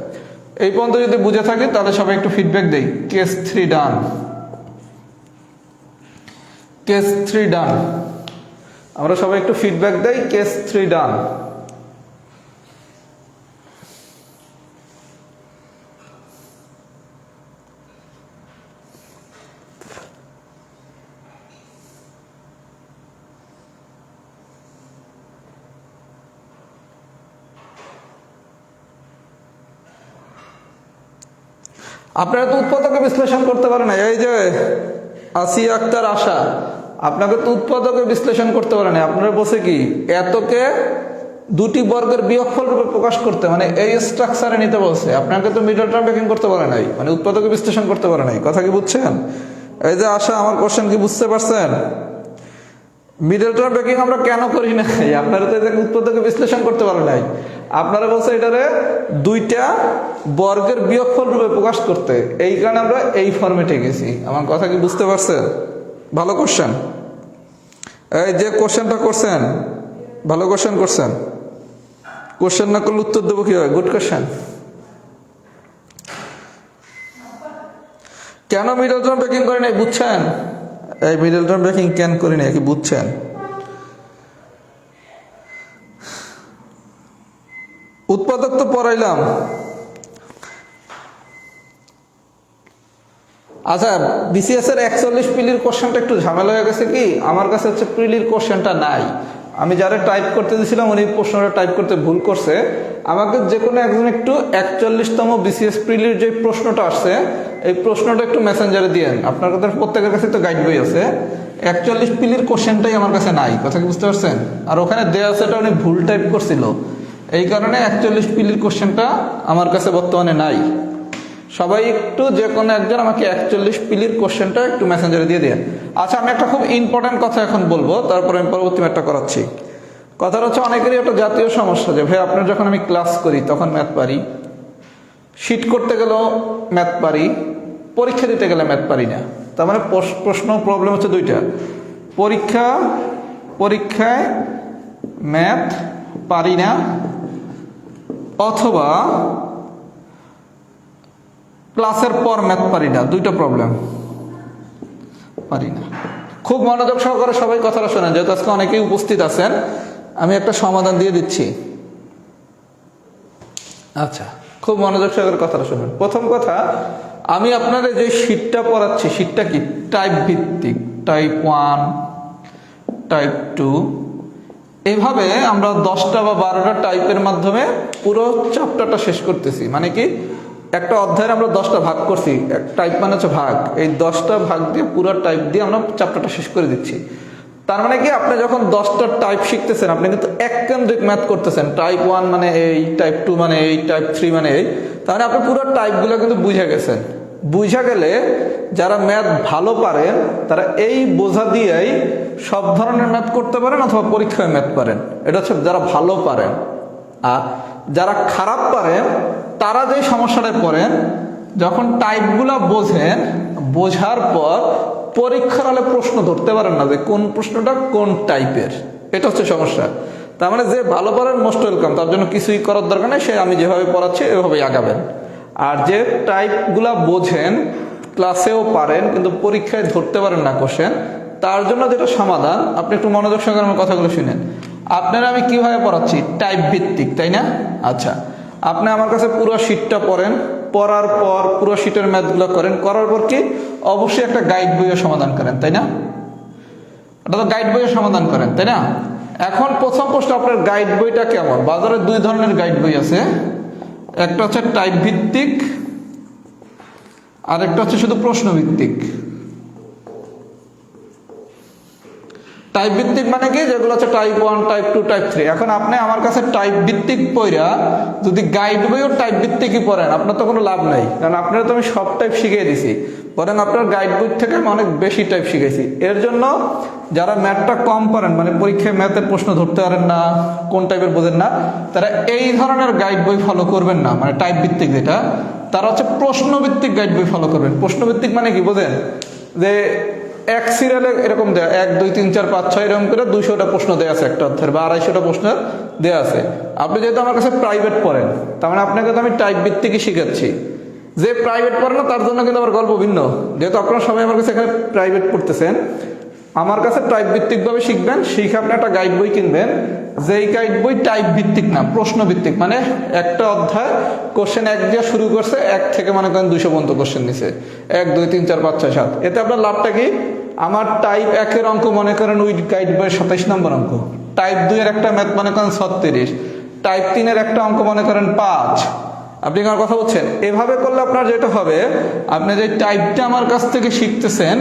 এই পর্যন্ত যদি বুঝে থাকি তাহলে সবাই একটু ফিডব্যাক দেই। কেস 3 ডান, কেস 3 ডান। আমরা সবাই একটু ফিডব্যাক দেই, কেস 3 ডান। আপনারা তো উৎপাদকে বিশ্লেষণ করতে পারেন না। এই যে আসিয়া আক্তার আশা, আপনাকে তো উৎপাদকে বিশ্লেষণ করতে পারে না। আপনারা বসে কি এতকে দুটি বর্গের বিয়োগফল রূপে প্রকাশ করতে, মানে এই স্ট্রাকচারে নিতে বলছে। আপনাকে তো মিডল টার্ম ব্রেকিং করতে পারে নাই, মানে উৎপাদকে বিশ্লেষণ করতে পারে নাই। কথা কি বুঝছেন? এই যে আশা, আমার কোশ্চেন কি বুঝতে পারছেন? মিডল টার্ম ব্রেকিং আমরা কেন করি না? আপনারা তো এটাকে উৎপাদকে বিশ্লেষণ করতে পারে নাই। আপনারা বলছে এটারে দুইটা বর্গের বিয়োগফল রূপে প্রকাশ করতে, এই কারণে আমরা এই ফরম্যাটে গেছি। আমার কথা কি বুঝতে পারছেন? ভালো কোশ্চেন। এই যে কোশ্চেনটা করছেন, ভালো কোশ্চেন করছেন। কোশ্চেন না করলে উত্তর দেবো কিভাবে? Good question. কেন মিডল টার্ম ব্রেকিং করি নাই বুঝছেন? এই মিডল টার্ম ব্রেকিং কেন করি নাই কি বুঝছেন? উৎপাদক তো পড়াইলাম। আচ্ছা, বিসিএস এর 41 প্রিলির কোশ্চেনটা একটু ঝামেলা হয়ে গেছে কি, আমার কাছে হচ্ছে প্রিলির কোশ্চেনটা নাই। আমি যারা টাইপ করতে দিয়েছিলাম উনি প্রশ্নটা টাইপ করতে ভুল করছে। আমাকে যে কোনো একজন একটু 41তম বিসিএস প্রিলির যে প্রশ্নটা আসছে এই প্রশ্নটা একটু মেসেঞ্জারে দিয়েন। আপনার কাছে প্রত্যেকের কাছে তো গাইড বই আছে, 41 প্রিলির কোশ্চেনটাই আমার কাছে নাই। কথা কি বুঝতে পারছেন? আর ওখানে দেওয়া আছে উনি ভুল টাইপ করছিল, এই কারণে 41 প্রিলির কোশ্চেনটা আমার কাছে বর্তমানে নাই। সবাই একটু যে কোনো একজন আমাকে 41 প্রিলির কোশ্চেনটা একটু মেসেঞ্জারে দিয়ে দেন। আচ্ছা, আমি একটা খুব ইম্পর্টেন্ট কথা এখন বলবো, তারপরে আমি পরবর্তী ম্যাথটা করাচ্ছি। কথাটা হচ্ছে অনেকেরই একটা জাতীয় সমস্যা যে ভাই আপনার যখন আমি ক্লাস করি তখন ম্যাথ পারি, শিট করতে গেলেও ম্যাথ পারি, পরীক্ষা দিতে গেলে ম্যাথ পারি না। তার মানে প্রশ্ন প্রবলেম হচ্ছে দুইটা, পরীক্ষা পরীক্ষায় ম্যাথ পারি না, অথবা ক্লাসের পর ম্যাথ পারি না, দুইটা প্রবলেম, পারি না। খুব মনোযোগ সহকারে সবাই কথাটা শোনেন, যেহেতু আজকে অনেকেই উপস্থিত আছেন, আমি একটা সমাধান দিয়ে দিচ্ছি। আচ্ছা, খুব মনোযোগ সহকারে কথাটা শুনুন। প্রথম কথা, আমি আপনাদের যে শীটটা পড়াচ্ছি, শীটটা কি টাইপ ভিত্তিক, টাইপ 1, টাইপ 2, এভাবে আমরা 10টা বা 12টা টাইপের মাধ্যমে পুরো চ্যাপ্টারটা শেষ করতেছি। মানে কি, একটা অধ্যায়ের আমরা 10টা ভাগ করছি, টাইপ মানে হচ্ছে ভাগ, এই 10টা ভাগ দিয়ে পুরো টাইপ দিয়ে আমরা চ্যাপ্টারটা শেষ করে দিচ্ছি। তার মানে কি, আপনি যখন 10টা টাইপ শিখতেছেন, আপনি কিন্তু এককেন্দ্রিক ম্যাথ করতেছেন। টাইপ 1 মানে এই, টাইপ 2 মানে এই, টাইপ 3 মানে এই। তার মানে আপনি পুরো টাইপগুলো কিন্তু বুঝে গেছেন। বুঝা গেলে যারা ম্যাথ ভালো পারেন তারা এই বোঝা দিয়েই সব ধরনের ম্যাথ করতে পারেন, অথবা পরীক্ষায় ম্যাথ পারেন। এটা হচ্ছে যারা ভালো পারেন। আর যারা খারাপ পারেন তারা যে সমস্যাটায় পড়েন, যখন টাইপগুলা বোঝেন, বোঝার পর পরীক্ষার হলে প্রশ্ন ধরতে পারেন না যে কোন প্রশ্নটা কোন টাইপের। এটা হচ্ছে সমস্যা। তার মানে যে ভালো পারেন মোস্ট ওয়েলকাম, তার জন্য কিছুই করার দরকার নেই, সে আমি যেভাবে পড়াচ্ছি এভাবেই আগাবেন। আর যে টাইপগুলা বোঝেন, ক্লাসেও পারেন কিন্তু পরীক্ষায় ধরতে পারেন না কোশ্চেন, তার জন্য যেটা সমাধান, আপনি একটু মনোযোগ সহকারে আমার কথাগুলো শুনেন। আপনারা আমি কিভাবে পড়াচ্ছি, টাইপ ভিত্তিক, তাই না? আচ্ছা, আপনি আমার কাছে পুরো শীটটা পড়েন, পড়ার পর পুরো শীটের ম্যাথগুলো করেন, করার পর কি অবশ্যই একটা গাইড বইয়ে সমাধান করেন, তাই না? এটা তো গাইড বইয়ে সমাধান করেন, তাই না? এখন প্রথম প্রশ্ন, আপনার গাইড বইটা কেমন? বাজারে 2 ধরনের গাইড বই আছে, একটা হচ্ছে টাইপ ভিত্তিক, আর একটা হচ্ছে শুধু প্রশ্ন ভিত্তিক। টাইপ ভিত্তিক মানে কি, যেগুলো হচ্ছে টাইপ 1, টাইপ 2, টাইপ 3। এখন আপনি আমার কাছে টাইপ ভিত্তিক পড়া যদি গাইড বইও টাইপ ভিত্তিকই পড়েন, আপনার তো কোনো লাভ নাই, কারণ আপনারা তো আমি সব টাইপ শিখিয়ে দিছি। বরং আপনার গাইড বই থেকে আমি অনেক বেশি টাইপ শিখেছি। এর জন্য যারা ম্যাথটা কম পারেন, মানে পরীক্ষায় ম্যাথের প্রশ্ন ধরতে পারেন না, কোন টাইপের বোঝেন না, তারা এই ধরনের গাইড বই ফলো করবেন না, মানে টাইপ ভিত্তিক যেটা, তারা হচ্ছে প্রশ্ন ভিত্তিক গাইড বই ফলো করবেন। প্রশ্ন ভিত্তিক মানে কি বোঝেন, যে এক সিরিয়ালে এরকম দেয়া 1, 2, 3, 4, 5, 6 এরকম করে 200টা প্রশ্ন দেওয়া আছে একটা অধ্যায়ের, বা 250টা প্রশ্ন দেওয়া আছে। আপনি যেহেতু আমার কাছে প্রাইভেট পড়েন, তার মানে আপনাকে তো আমি টাইপ ভিত্তিকই শিখাচ্ছি। যে প্রাইভেট পড়ে না তার জন্য কিন্তু আমার গল্প ভিন্ন। যেহেতু আপনারা সবাই আমার কাছে এখানে প্রাইভেট পড়তেছেন, আমার কাছে টাইপ ভিত্তিকভাবে শিখবেন। শিখে আপনি একটা গাইড বই কিনবেন, যেই গাইড বই টাইপ ভিত্তিক না, প্রশ্ন ভিত্তিক। মানে একটা অধ্যায় কোশ্চেন 1 দিয়ে শুরু করছে, 1 থেকে মনে করেন 200 পর্যন্ত কোশ্চেন নিছে, 1, 2, 3, 4, 5, 6, 7। এতে আপনার লাভটা কি, আমার টাইপ 1-এর অঙ্ক মনে করেন ওই গাইড বইয়ের 27 নম্বর অঙ্ক, টাইপ 2-এর একটা ম্যাথ মনে করেন 36, টাইপ 3-এর একটা অঙ্ক মনে করেন 5। আপনি আমার কথা বলছেন, এভাবে করলে আপনার যেটা হবে, আপনি যে টাইপটা আমার কাছ থেকে শিখতেছেন,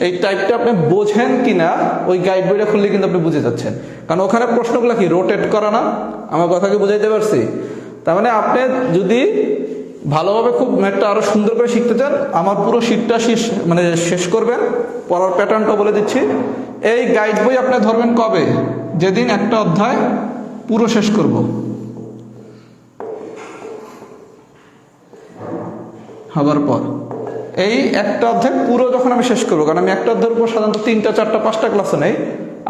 এই টাইপটা আপনি বোঝেন কিনা ওই গাইড বইটা খুললে কিন্তু আপনি বুঝে যাচ্ছেন। কারণ ওখানে প্রশ্নগুলো কি রোটেট করা না? আমার কথা কি বুঝাইতে পারছি? তার মানে আপনি যদি ভালোভাবে খুব ম্যাথটা আরো সুন্দর করে শিখতে চান, আমার পুরো শীটটা শেষ করবেন। পড়ার প্যাটার্নটা বলে দিচ্ছি। এই গাইড বই আপনি ধরবেন কবে, যেদিন একটা অধ্যায় পুরো শেষ করব। হবার পর এই একটা অধ্যায় পুরো যখন আমি শেষ করবো, কারণ আমি একটা অধ্যায়ের উপর সাধারণত 3টা 4টা 5টা ক্লাসে নেই।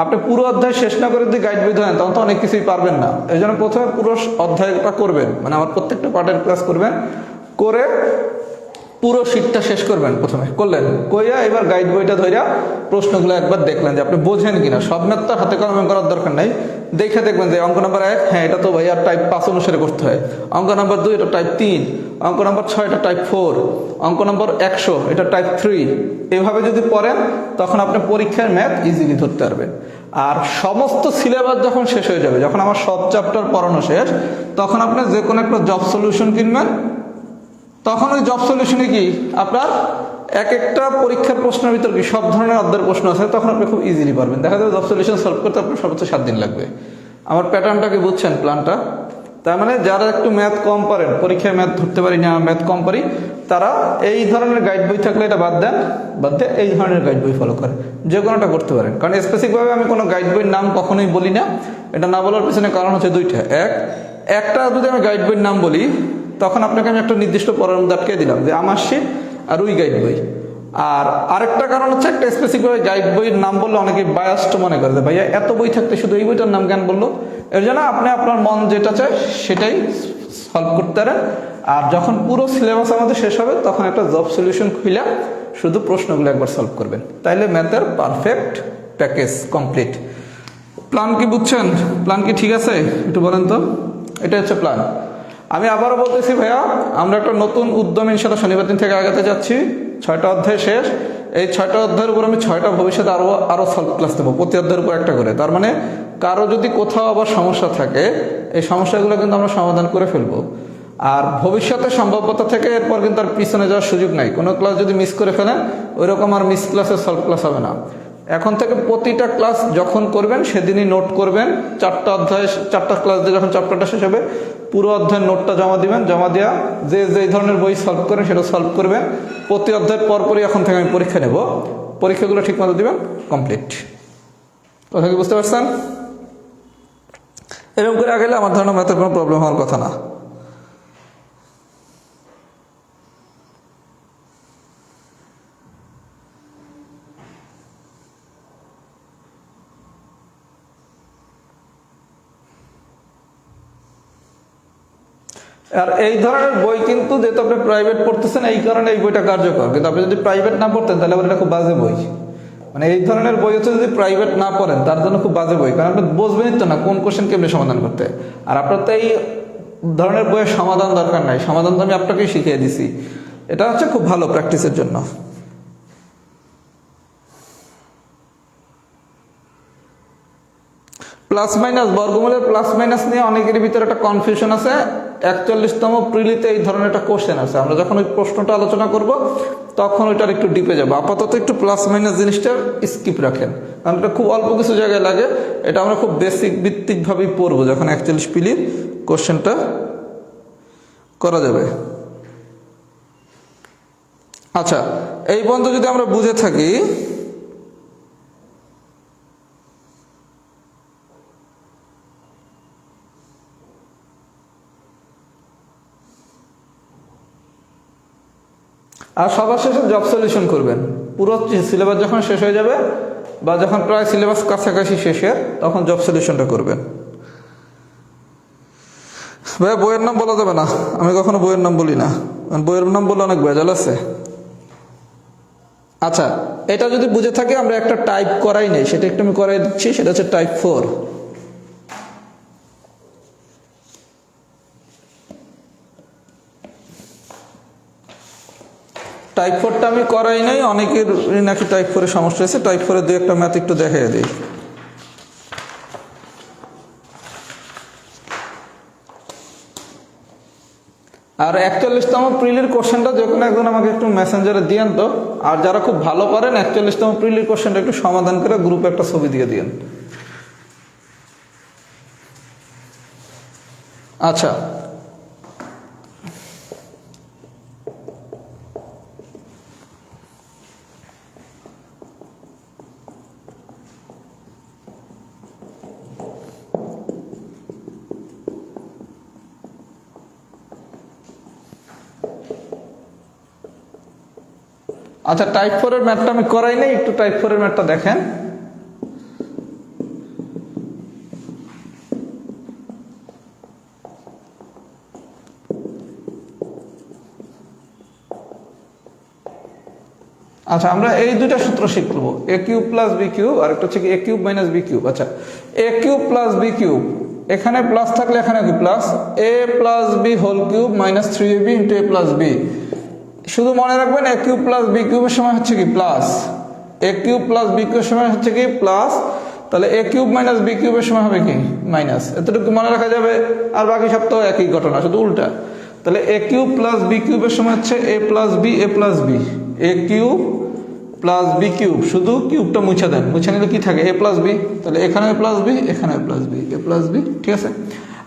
আপনি পুরো অধ্যায় শেষ না করে যদি গাইড বই ধরেন, তখন তো অনেক কিছুই পারবেন না। এই জন্য প্রথমে পুরো অধ্যায়টা করবেন, মানে আমার প্রত্যেকটা পার্টের ক্লাস করবেন, করে পুরো শীটটা শেষ করবেন। প্রথমে করলেন, কইয়া এবার গাইড বইটা ধইরা প্রশ্নগুলো একবার দেখলেন যে আপনি বোঝেন কিনা। সব ম্যাথ তো হাতে কলমে করার দরকার নাই, দেখে দেখবেন যে অঙ্ক নাম্বার 1, হ্যাঁ এটা তো ভাইয়া টাইপ 5 অনুসারে করতে হয়। অঙ্ক নাম্বার 2 এটা টাইপ 3, অঙ্ক নাম্বার 6 এটা টাইপ 4, অঙ্ক নাম্বার 100 এটা টাইপ 3। এভাবে যদি পড়েন, তখন আপনি পরীক্ষার ম্যাথ ইজিলি ধরতে পারবেন। আর সমস্ত সিলেবাস যখন শেষ হয়ে যাবে, যখন আমার সব চ্যাপ্টার পড়ানো শেষ, তখন আপনি যে কোনো একটা জব সলিউশন কিনবেন। তখন ওই জব সলিউশনে কি আপনার এক একটা পরীক্ষার প্রশ্নের ভিতর কি সব ধরনের অধ্যায়ের প্রশ্ন আছে, তখন আপনি খুব ইজিলি পারবেন। দেখা যাবে জব সলিউশন সলভ করতে আপনার সর্বোচ্চ 7 দিন লাগবে। আমার প্যাটার্নটাকে বুঝছেন, প্ল্যানটা? তার মানে যারা একটু ম্যাথ কম পারেন, পরীক্ষায় ম্যাথ ধরতে পারি না, ম্যাথ কম পারি, তারা এই ধরনের গাইড বই থাকলে এটা বাদ দেন, বাদ দিয়ে এই ধরনের গাইড বই ফলো করেন, যে কোনোটা করতে পারেন। কারণ স্পেসিফিকভাবে আমি কোনো গাইড বইয়ের নাম কখনোই বলি না। এটা না বলার পিছনে কারণ হচ্ছে 2টা। একটা যদি আমি গাইড বইয়ের নাম বলি, তখন আপনাকে আমি একটা নির্দিষ্ট পড়ার মধ্যে আটকে দিলাম যে আমার শীট আর ওই গাইড বই। আর আরেকটা কারণ হচ্ছে একটা স্পেসিফিক গাইড বইয়ের নাম বললে অনেকে বায়াসড মনে করে যে ভাইয়া এত বই থাকতে শুধু এই বইটার নাম কেন বললো। এর জন্য আপনি আপনার মন যেটা চায় সেটাই সলভ করতে পারেন। আর যখন পুরো সিলেবাস আমাদের শেষ হবে তখন একটা জব সলিউশন খুলে শুধু প্রশ্নগুলো একবার সলভ করবেন, তাইলে ম্যাথের পারফেক্ট প্যাকেজ কমপ্লিট। প্ল্যান কি বুঝছেন? প্ল্যান কি ঠিক আছে একটু বলেন তো? এটা হচ্ছে প্ল্যান। আমি আবারও বলতেছি ভাইয়া, আমরা একটা নতুন উদ্যম ইনশাআল্লাহ শনিবার দিন থেকে আগাতে যাচ্ছি। 6টা অধ্যায় শেষ। এই 6টা অধ্যায়ের উপর আমি 6টা ভবিষ্যতে আরো সলভ ক্লাস দেবো, প্রতি অধ্যায়ের উপর একটা করে। তার মানে কারো যদি কোথাও আবার সমস্যা থাকে এই সমস্যাগুলো কিন্তু আমরা সমাধান করে ফেলবো। আর ভবিষ্যতে সম্ভাব্যতা থেকে এরপর কিন্তু আর পিছনে যাওয়ার সুযোগ নাই। কোনো ক্লাস যদি মিস করে ফেলেন ওইরকম আর মিস ক্লাসের সলভ ক্লাস হবে না। এখন থেকে প্রতিটা ক্লাস যখন করবেন সেদিনই নোট করবেন। 4টা ক্লাস দিয়ে যখন চ্যাপ্টারটা শেষ হবে পুরো অধ্যায়ের নোটটা জমা দিবেন। জমা দেওয়া যে ধরনের বই সলভ করেন সেটা সলভ করবেন। প্রতি অধ্যায়ের পরপরই এখন থেকে আমি পরীক্ষা নেব, পরীক্ষাগুলো ঠিক মতো দিবেন। কমপ্লিট। কথা কি বুঝতে পারছেন? এরকম করে আগেলে আমার ধারণা ম্যাথের কোনো প্রবলেম হওয়ার কথা না। আর এই ধরনের বই কিন্তু যেহেতু আপনি প্রাইভেট পড়তেছেন এই কারণে এই বইটা কার্যকর। কিন্তু আপনি যদি প্রাইভেট না পড়তেন তাহলে আবার এটা খুব বাজে বই। মানে এই ধরনের বই হচ্ছে যদি প্রাইভেট না পড়েন তার জন্য খুব বাজে বই, কারণ আপনি বুঝবেনই তো না কোন কোশ্চেন কেমনি সমাধান করতে। আর আপনার তো এই ধরনের বইয়ের সমাধান দরকার নাই, সমাধান তো আমি আপনাকেই শিখিয়ে দিছি। এটা হচ্ছে খুব ভালো প্র্যাকটিসের জন্য। প্লাস মাইনাস, বর্গমূলের প্লাস মাইনাস নিয়ে অনেকের ভিতরে একটা কনফিউশন আছে। 41তম প্রিলিতে এই ধরনের একটা কোশ্চেন আছে। আমরা যখন ওই প্রশ্নটা আলোচনা করব তখন ওইটার একটু ডিপে যাবো। আপাতত একটু প্লাস মাইনাস জিনিসটা স্কিপ রাখেন, কারণ এটা খুব অল্প কিছু জায়গায় লাগে। এটা আমরা খুব বেসিক ভিত্তিকভাবেই পড়বো যখন 41 প্রিলির কোশ্চেনটা করা যাবে। আচ্ছা, এই পর্যন্ত যদি আমরা বুঝে থাকি আর সবার শেষে জব সলিউশন করবেন। পুরো সিলেবাস যখন শেষ হয়ে যাবে বা যখন প্রায় সিলেবাস কাছাকাছি শেষের তখন জব সলিউশনটা করবেন। ভাই বইয়ের নাম বলা যাবে না, আমি কখনো বইয়ের নাম বলি না, বইয়ের নাম বলে অনেক ভেজাল আছে। আচ্ছা, এটা যদি বুঝে থাকি আমরা একটা টাইপ করাই নেই, সেটা একটু আমি করাই দিচ্ছি। সেটা হচ্ছে টাইপ 4। টাইপ 4টা আমি করাই নাই, অনেকের নাকি টাইপ 4-এর সমস্যা হয়েছে। টাইপ 4-এর 2-একটা ম্যাথ একটু দেখাই দিই। আর 41তম প্রিলির কোশ্চেনটা যে কোনো একজন আমাকে একটু মেসেঞ্জারে দিয়েন তো। আর যারা খুব ভালো পারেন 41তম প্রিলির কোশ্চেনটা একটু সমাধান করে গ্রুপে একটা ছবি দিয়ে দিয়েন। আচ্ছা, আচ্ছা, টাইপ 4-এর ম্যাথটা আমি করাই নাই, একটু টাইপ 4-এর ম্যাথটা দেখেন। আচ্ছা, আমরা এই দুইটা সূত্র শিখবো, a cube plus b cube আর একটা হচ্ছে a cube minus b cube. আচ্ছা, a cube plus b cube, এখানে প্লাস থাকলে এখানে কি plus, a plus B whole cube minus 3ab into a plus b. শুধু মনে রাখবেন a কিউব প্লাস বি কিউবের সময় হচ্ছে কি plus, a cube plus b কিউবের সময় হচ্ছে কি প্লাস, তাহলে a কিউব মাইনাস বি কিউবের সময় হবে কি মাইনাস। এতটুকু মনে রাখা যাবে। আর বাকি সব তো একই ঘটনা, শুধু উল্টা। তাহলে a কিউব প্লাস বি কিউবের সময় হচ্ছে a plus b, a plus b, a cube plus b cube, শুধু কিউবটা মুছে দেন, মুছে নিলে কি থাকে a প্লাস বি। তাহলে এখানে a প্লাস বি, এখানে a plus b, a plus b, ঠিক আছে।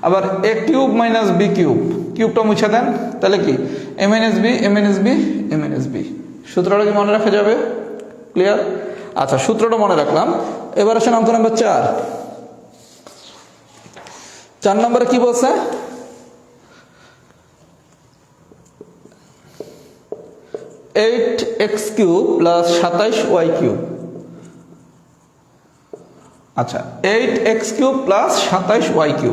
আবার a cube minus b cube, কিউবটা মুছে দেন, তাহলে কি a minus b, a minus b, a minus b. সূত্রটা কি মনে রাখা যাবে? ক্লিয়ার? আচ্ছা, সূত্রটা মনে রাখলাম। এবার আসেন অঙ্ক নাম্বার 4। 4 নম্বরে কি বলছে? 8x³ প্লাস 27y³ আচ্ছা 8x³ প্লাস 27y³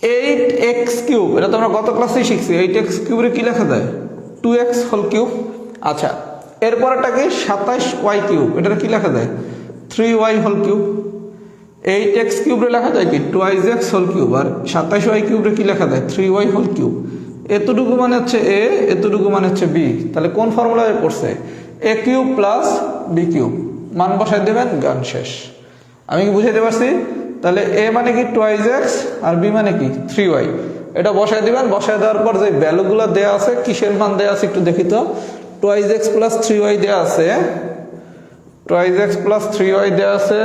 8x³ এটা তো আমরা গত ক্লাসেই শিখছি 8x³ এর কি লেখা যায় 2x হোল কিউব আচ্ছা এরপরটা কি 27y³ এটার কি লেখা যায় 3y হোল কিউব 8x³ এর লেখা যায় কি 2x হোল কিউব আর 27y³ এর কি লেখা যায় 3y হোল কিউব এতটুকু মানে হচ্ছে a এতটুকু মানে হচ্ছে b তাহলে কোন ফর্মুলায় পড়ছে a³ প্লাস b³ মান বসাই দেবেন গান শেষ আমি কি বুঝাইতে পারছি তাহলে a মানে কি 2x আর b মানে কি 3y এটা বসাই দিবেন বসাই দেওয়ার পর যে ভ্যালুগুলো দেয়া আছে কিসের মান দেয়া আছে একটু দেখি তো 2x প্লাস 3y দেয়া আছে 2x প্লাস 3y দেয়া আছে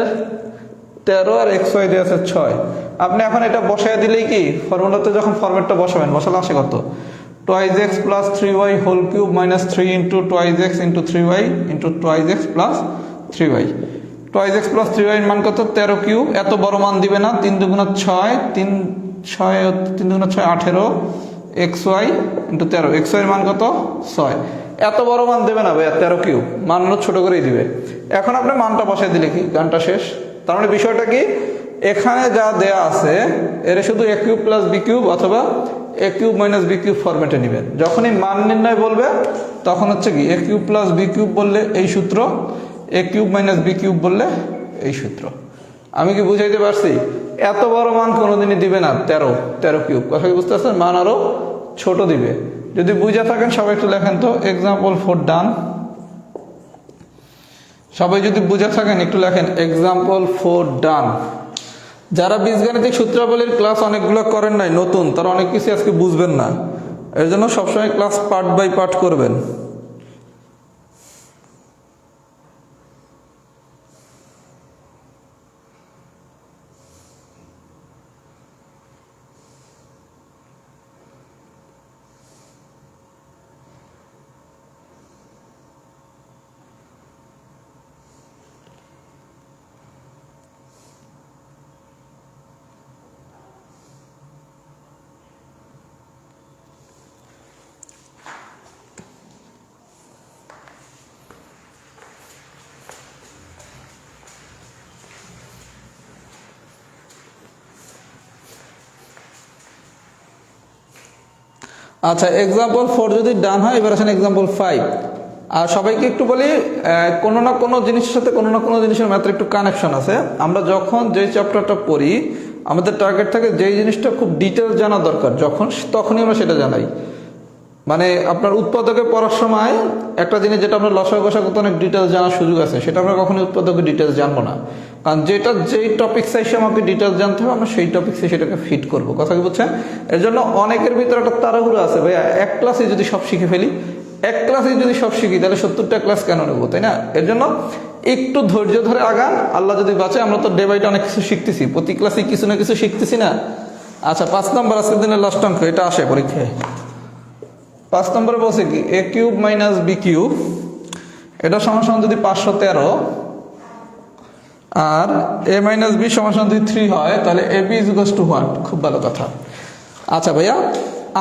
13 আর xy দেয়া আছে 6 আপনি এখন এটা বসাই দিলেই কি ফর্মুলাতে যখন ফরম্যাটটা বসাবেন বসালে আসে কত 2x plus 3y whole cube minus 3 into 2x into 3y into 2x plus 3y 2x plus 3y এর মান কত 13 কিউব এত বড় মান দিবে না 3 দুগুণ 6 3 দুগুণ 6 18 xy ইন্টু 13 xy এর মান কত 6 এত বড় মান দেবে না ভাই 13 কিউব মান ছোট করেই দিবে এখন আপনি মানটা বসাই দিলে কি গানটা শেষ তার মানে বিষয়টা কি এখানে যা দেয়া আছে এর শুধু a³ প্লাস b³ অথবা a³ মাইনাস b³ ফরম্যাটে নেবেন যখনই মান নির্ণয় বলবে তখন হচ্ছে কি a³ প্লাস b³ বললে এই সূত্র a³ মাইনাস b³ বললে এই সূত্র আমি কি বুঝাইতে পারছি এত বড় মান কোনোদিনই দিবে না 13 কিউব কথা কি বুঝতে পারছেন মান আরো ছোট দিবে যদি বুঝে থাকেন সবাই একটু লেখেন তো এক্সাম্পল 4 ডান সবাই যদি বুঝে থাকেন একটু লেখেন এক্সাম্পল 4 ডান যারা বীজগাণিতিক সূত্রাবলীর ক্লাস অনেকগুলো করেন নাই নতুন তারা অনেক কিছু আজকে বুঝবেন না এর জন্য সবসময় ক্লাস পার্ট বাই পার্ট করবেন আচ্ছা এক্সাম্পল 4 যদি ডান হয় এবার আসেন এক্সাম্পল 5 আর সবাইকে একটু বলি কোনো না কোনো জিনিসের সাথে কোনো না কোনো জিনিসের ম্যাথের একটু কানেকশন আছে আমরা যখন যে চ্যাপ্টারটা পড়ি আমাদের টার্গেট থাকে যেই জিনিসটা খুব ডিটেলস জানা দরকার তখনই আমরা সেটা জানাই মানে আপনার উৎপাদকে পড়ার সময় একটা জিনিস যেটা আমরা লসাগু গসাগু অনেক ডিটেলস জানার সুযোগ আছে সেটা আমরা কখনোই উৎপাদকে ডিটেলস জানবো না কারণ যেই টপিকস এসে আমাকে ডিটেলস জানতে হবে আমরা সেই টপিকসে সেটাকে ফিট করবো কথা কি বুঝছেন এর জন্য অনেকের ভিতরে একটা তাড়াহুড়ো আছে ভাইয়া এক ক্লাসে যদি সব শিখে ফেলি এক ক্লাসে যদি সব শিখি তাহলে 70টা ক্লাস কেন নেবো তাই না এর জন্য একটু ধৈর্য ধরে আগান আল্লাহ যদি বাঁচে আমরা তো ডে বাই ডে অনেক কিছু শিখতেছি প্রতি ক্লাসে কিছু না কিছু শিখতেছি না আচ্ছা 5 নম্বর আজকের দিনের লাস্ট অঙ্ক এটা আসে পরীক্ষায় 5 নম্বরে বলছে কি a³ মাইনাস b³ এটা সমান যদি 513 আর a মাইনাস b সমান যদি 3 হয় তাহলে ab is equal to what খুব ভালো কথা আচ্ছা ভাইয়া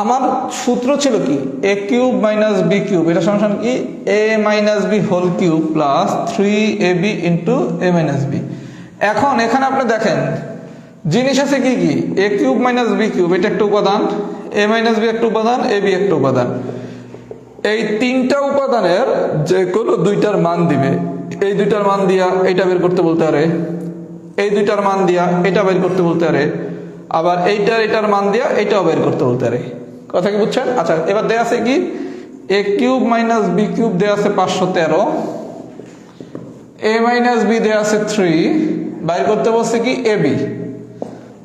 আমার সূত্র ছিল কি a³ মাইনাস b³ এটা সমান কি a minus b whole cube plus 3ab into a minus b এখন এখানে আপনি দেখেন জিনিস আছে কি কি a³ মাইনাস b³ এটা একটা উপাদান a মাইনাস b একটা উপাদান ab একটা উপাদান এই তিনটা উপাদানের যে কোনো দুইটার মান দিবে এই দুইটার মান দিয়া এটা বের করতে বলতে পারে এই দুইটার মান দিয়া এটা বের করতে বলতে পারে আবার এটার মান দিয়া এটাও বের করতে বলতে পারে কথা কি বুঝছেন আচ্ছা এবার দেয়া আছে কি a³ মাইনাস b³ দেয়া আছে 513 a মাইনাস b দেয়া আছে 3 বাইর করতে বলছে কি ab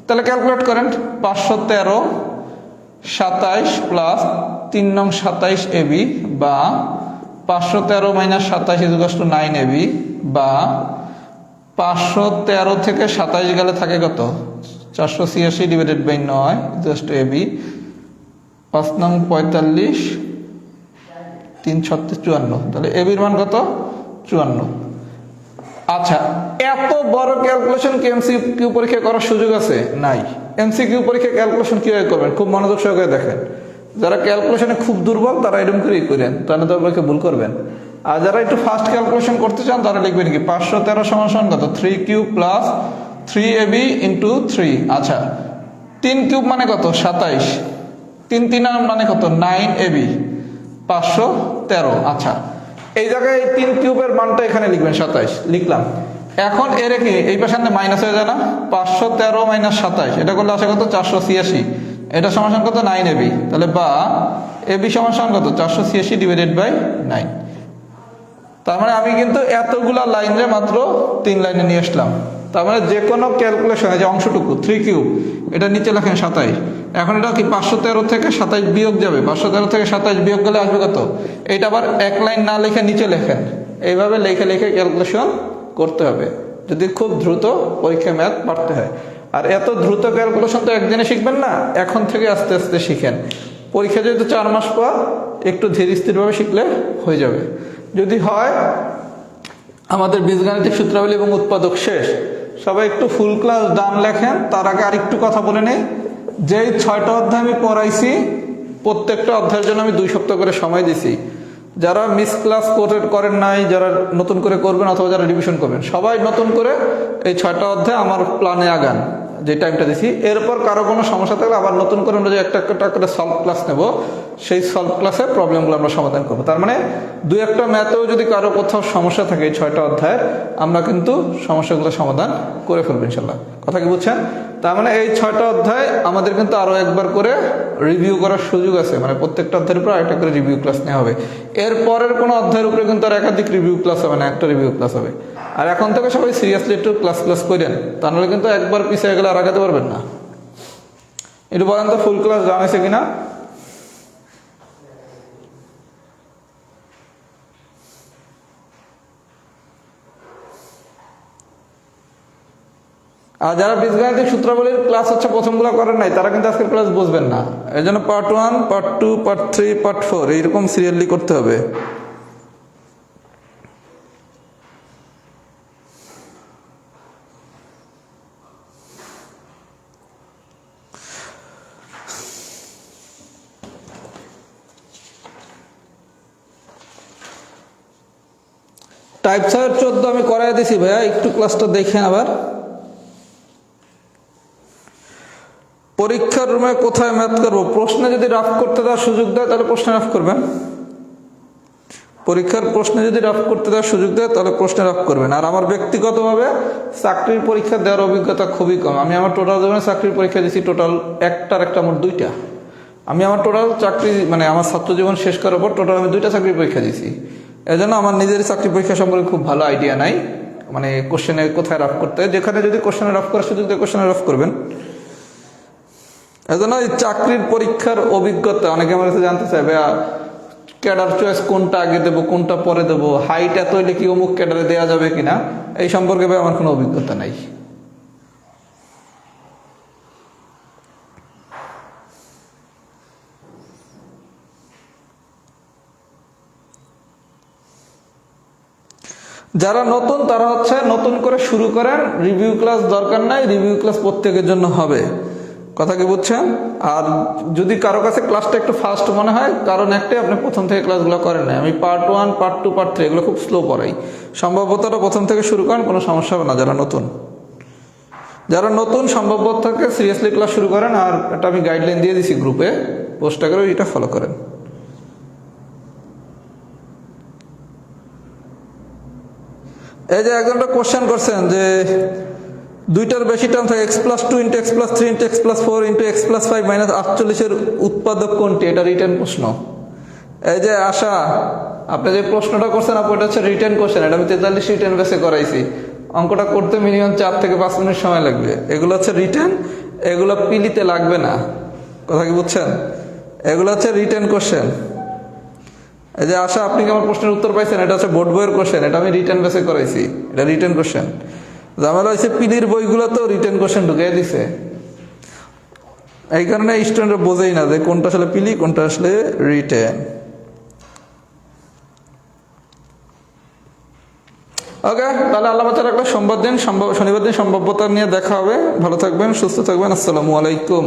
তাহলে ক্যালকুলেট করেন 513 27 প্লাস 3 নং 27 ab বা 513 minus 27 is equal to 9 ab বা 513 থেকে 27 গেলে থাকে কত 486 ডিভাইডেড বাই 9 জাস্ট ab 5 নং 45 3 36 54 তাহলে ab এর মান কত 54 আচ্ছা এত বড় ক্যালকুলেশন কি এমসিকিউ পরীক্ষা করার সুযোগ আছে নাই এমসিকিউ পরীক্ষা ক্যালকুলেশন কিভাবে করবেন খুব মনোযোগ সহকারে দেখেন যারা ক্যালকুলেশনে খুব দুর্বল তারা এরকম করেই করেন, তাহলে তো আপনাকে ভুল করবেন। আর যারা একটু ফাস্ট ক্যালকুলেশন করতে চান তারা লিখবেন কি 513 সমান কত 3 কিউব প্লাস 3ab ইন্টু 3। আচ্ছা 3 কিউব মানে কত 27, 3 3 মানে কত 9ab 513। আচ্ছা এই জায়গায় 3 কিউবের মানটা এখানে লিখবেন 27 লিখলাম। এখন এর কি এই পাশে মাইনাস হয়ে যায় না, 513 মাইনাস 27 এটা করলে আসে কত 486, এটা সমান কত 9ab, তাহলে বা ab সমান কত 486 ডিভাইডেড বাই 9। তার মানে আমি কিন্তু এতগুলা লাইনে মাত্র 3 লাইনে নিয়ে আসলাম। তার মানে যে কোনো ক্যালকুলেশনে যে অংশটুকু 3 কিউব এটা নিচে লেখেন 27। এখন এটা কি 513 থেকে 27 বিয়োগ যাবে, 513 থেকে 27 বিয়োগ গেলে আসবে কত, এটা আবার এক লাইন না লিখে নিচে লেখেন। এইভাবে লিখে লিখে ক্যালকুলেশন করতে হবে যদি খুব দ্রুত পরীক্ষায় ম্যাথ পারতে হয়। আর এত দ্রুত ক্যালকুলেশন তো একদিনে শিখবেন না, এখন থেকে আস্তে আস্তে শিখেন। পরীক্ষা যেহেতু 4 মাস পর, একটু ধীর স্থিরভাবে শিখলে হয়ে যাবে। যদি হয় আমাদের বীজগাণিতিক সূত্রাবলী এবং উৎপাদক শেষ, সবাই একটু ফুল ক্লাস ডান লেখেন। তার আগে আরেকটু কথা বলে নেই, যেই 6টা অধ্যায় আমি পড়াইছি প্রত্যেকটা অধ্যায়ের জন্য আমি 2 সপ্তাহ করে সময় দিছি। যারা মিস ক্লাস করেন নাই, যারা নতুন করে করবেন অথবা যারা রিভিশন করবেন, সবাই নতুন করে এই 6টা অধ্যায় আমার প্ল্যানে আগান যে টাইমটা দিছি। এরপর কারো কোনো সমস্যা থাকলে আবার নতুন করে আমরা যে একটা করে সলভ ক্লাস নেব, সেই সলভ ক্লাসে প্রবলেমগুলো আমরা সমাধান করবো। তার মানে 2-1টা ম্যাথেও যদি কারো কোথাও সমস্যা থাকে এই 6টা অধ্যায়ের, আমরা কিন্তু সমস্যাগুলো সমাধান করে ফেলবো ইনশাল্লাহ। কথা কি বুঝছেন? তার মানে এই 6টা অধ্যায় আমাদের কিন্তু আরো একবার করে রিভিউ করার সুযোগ আছে, মানে প্রত্যেকটা অধ্যায়ের উপর একটা করে রিভিউ ক্লাস নেওয়া হবে। এর পরের কোনো অধ্যায়ের উপরে কিন্তু আর একাধিক রিভিউ ক্লাস হবে না, একটা রিভিউ ক্লাস হবে। আর এখন থেকে সবাই সিরিয়াসলি একটু ক্লাস করেন, তা নাহলে কিন্তু একবার পিছিয়ে গেলে আর আগাতে পারবেন না। একটু বলেন তো ফুল ক্লাস জানাইছে কিনা? আর যারা বীজগাণিতিক সূত্রাবলীর ক্লাস হচ্ছে প্রথমগুলো করেন নাই, তারা কিন্তু আজকের ক্লাস বুঝবেন না। এই জন্য পার্ট 1, পার্ট 2, পার্ট 3, পার্ট 4 এইরকম সিরিয়ালি করতে হবে। টাইপ 14 আমি করাই দিছি ভাইয়া, একটু ক্লাসটা দেখেন আবার। পরীক্ষার রুমে কোথায় ম্যাথ করবো, প্রশ্নে যদি রাফ করতে দেওয়ার সুযোগ দেয় তাহলে প্রশ্নে রাফ করবেন। পরীক্ষার প্রশ্নে যদি রাফ করতে দেওয়ার সুযোগ দেয় তাহলে প্রশ্নে রাফ করবেন। আর আমার ব্যক্তিগতভাবে চাকরির পরীক্ষা দেওয়ার অভিজ্ঞতা খুবই কম। আমি আমার টোটাল জীবনে চাকরির পরীক্ষা দিয়েছি টোটাল একটা মোট 2টা। আমি আমার টোটাল চাকরি মানে আমার ছাত্র জীবন শেষ করার পর টোটাল আমি 2টা চাকরির পরীক্ষা দিয়েছি। এজন্য আমার নিজের চাকরি পরীক্ষা সম্পর্কে খুব ভালো আইডিয়া নাই, মানে কোশ্চেনে কোথায় রাফ করতে হয়। যেখানে যদি কোশ্চেনে রাফ করার সুযোগ দেয় কোশ্চেনে রাফ করবেন। এজন্য এই চাকরির পরীক্ষার অভিজ্ঞতা অনেকে আমার কাছে জানতে চাই, ভাইয়া ক্যাডার চয়েস কোনটা আগে দেবো কোনটা পরে দেবো, হাইট এত হইলে কি অমুক ক্যাডারে দেওয়া যাবে কিনা, এই সম্পর্কে ভাই আমার কোনো অভিজ্ঞতা নাই। যারা নতুন তারা হচ্ছে নতুন করে শুরু করেন, রিভিউ ক্লাস দরকার নাই, রিভিউ ক্লাস প্রত্যেকের জন্য হবে। কথা কি বুঝছেন? আর যদি কারো কাছে ক্লাসটা একটু ফাস্ট মনে হয়, কারণ একটাই আপনি প্রথম থেকে ক্লাসগুলো করেন নাই। আমি পার্ট 1, পার্ট 2, পার্ট 3 এগুলো খুব স্লো পড়াই। সম্ভবতটা প্রথম থেকে শুরু করেন, কোনো সমস্যা হবে না। যারা নতুন সম্ভব থেকে সিরিয়াসলি ক্লাস শুরু করেন। আর এটা আমি গাইডলাইন দিয়ে দিছি গ্রুপে, পোস্টটা করে এটা ফলো করেন। এই যে একজনটা কোশ্চেন করছেন যে 2টার বেশি টার্ম থাকে x+2 × x+3 × x+4 × x+5 - 48 উৎপাদক কোনটি, এটা রিটেন প্রশ্ন। এই যে আশা আপনি যে প্রশ্নটা করছেন আপু, এটা হচ্ছে রিটেন কোশ্চেন। এটা আমি 43 রিটেন বেসে করাইছি। অঙ্কটা করতে মিনিমাম 4 থেকে 5 মিনিট সময় লাগবে। এগুলো হচ্ছে রিটেন, এগুলো পিলিতে লাগবে না। কথা কি বুঝছেন? এগুলো হচ্ছে রিটেন কোশ্চেন। এই যে আশা আপনি কি আমার প্রশ্নের উত্তর পাইছেন, এটা হচ্ছে বোর্ড বইয়ের কোশ্চেন, এটা আমি রিটেন বেসে করাইছি। এটা রিটেন কোশ্চেন। ঝামেলা হয়েছে পিলির বইগুলো তো রিটেন কোশ্চেন ঢুকিয়ে দিছে, এই কারণে স্টুডেন্টরা বোঝেই না যে কোনটা আসলে পিলি কোনটা আসলে রিটেন। ওকে, তাহলে আল্লাহ বাচ্চা রাখলে শনিবার দিন সম্ভাব্যতা নিয়ে দেখা হবে। ভালো থাকবেন, সুস্থ থাকবেন। আসসালামু আলাইকুম।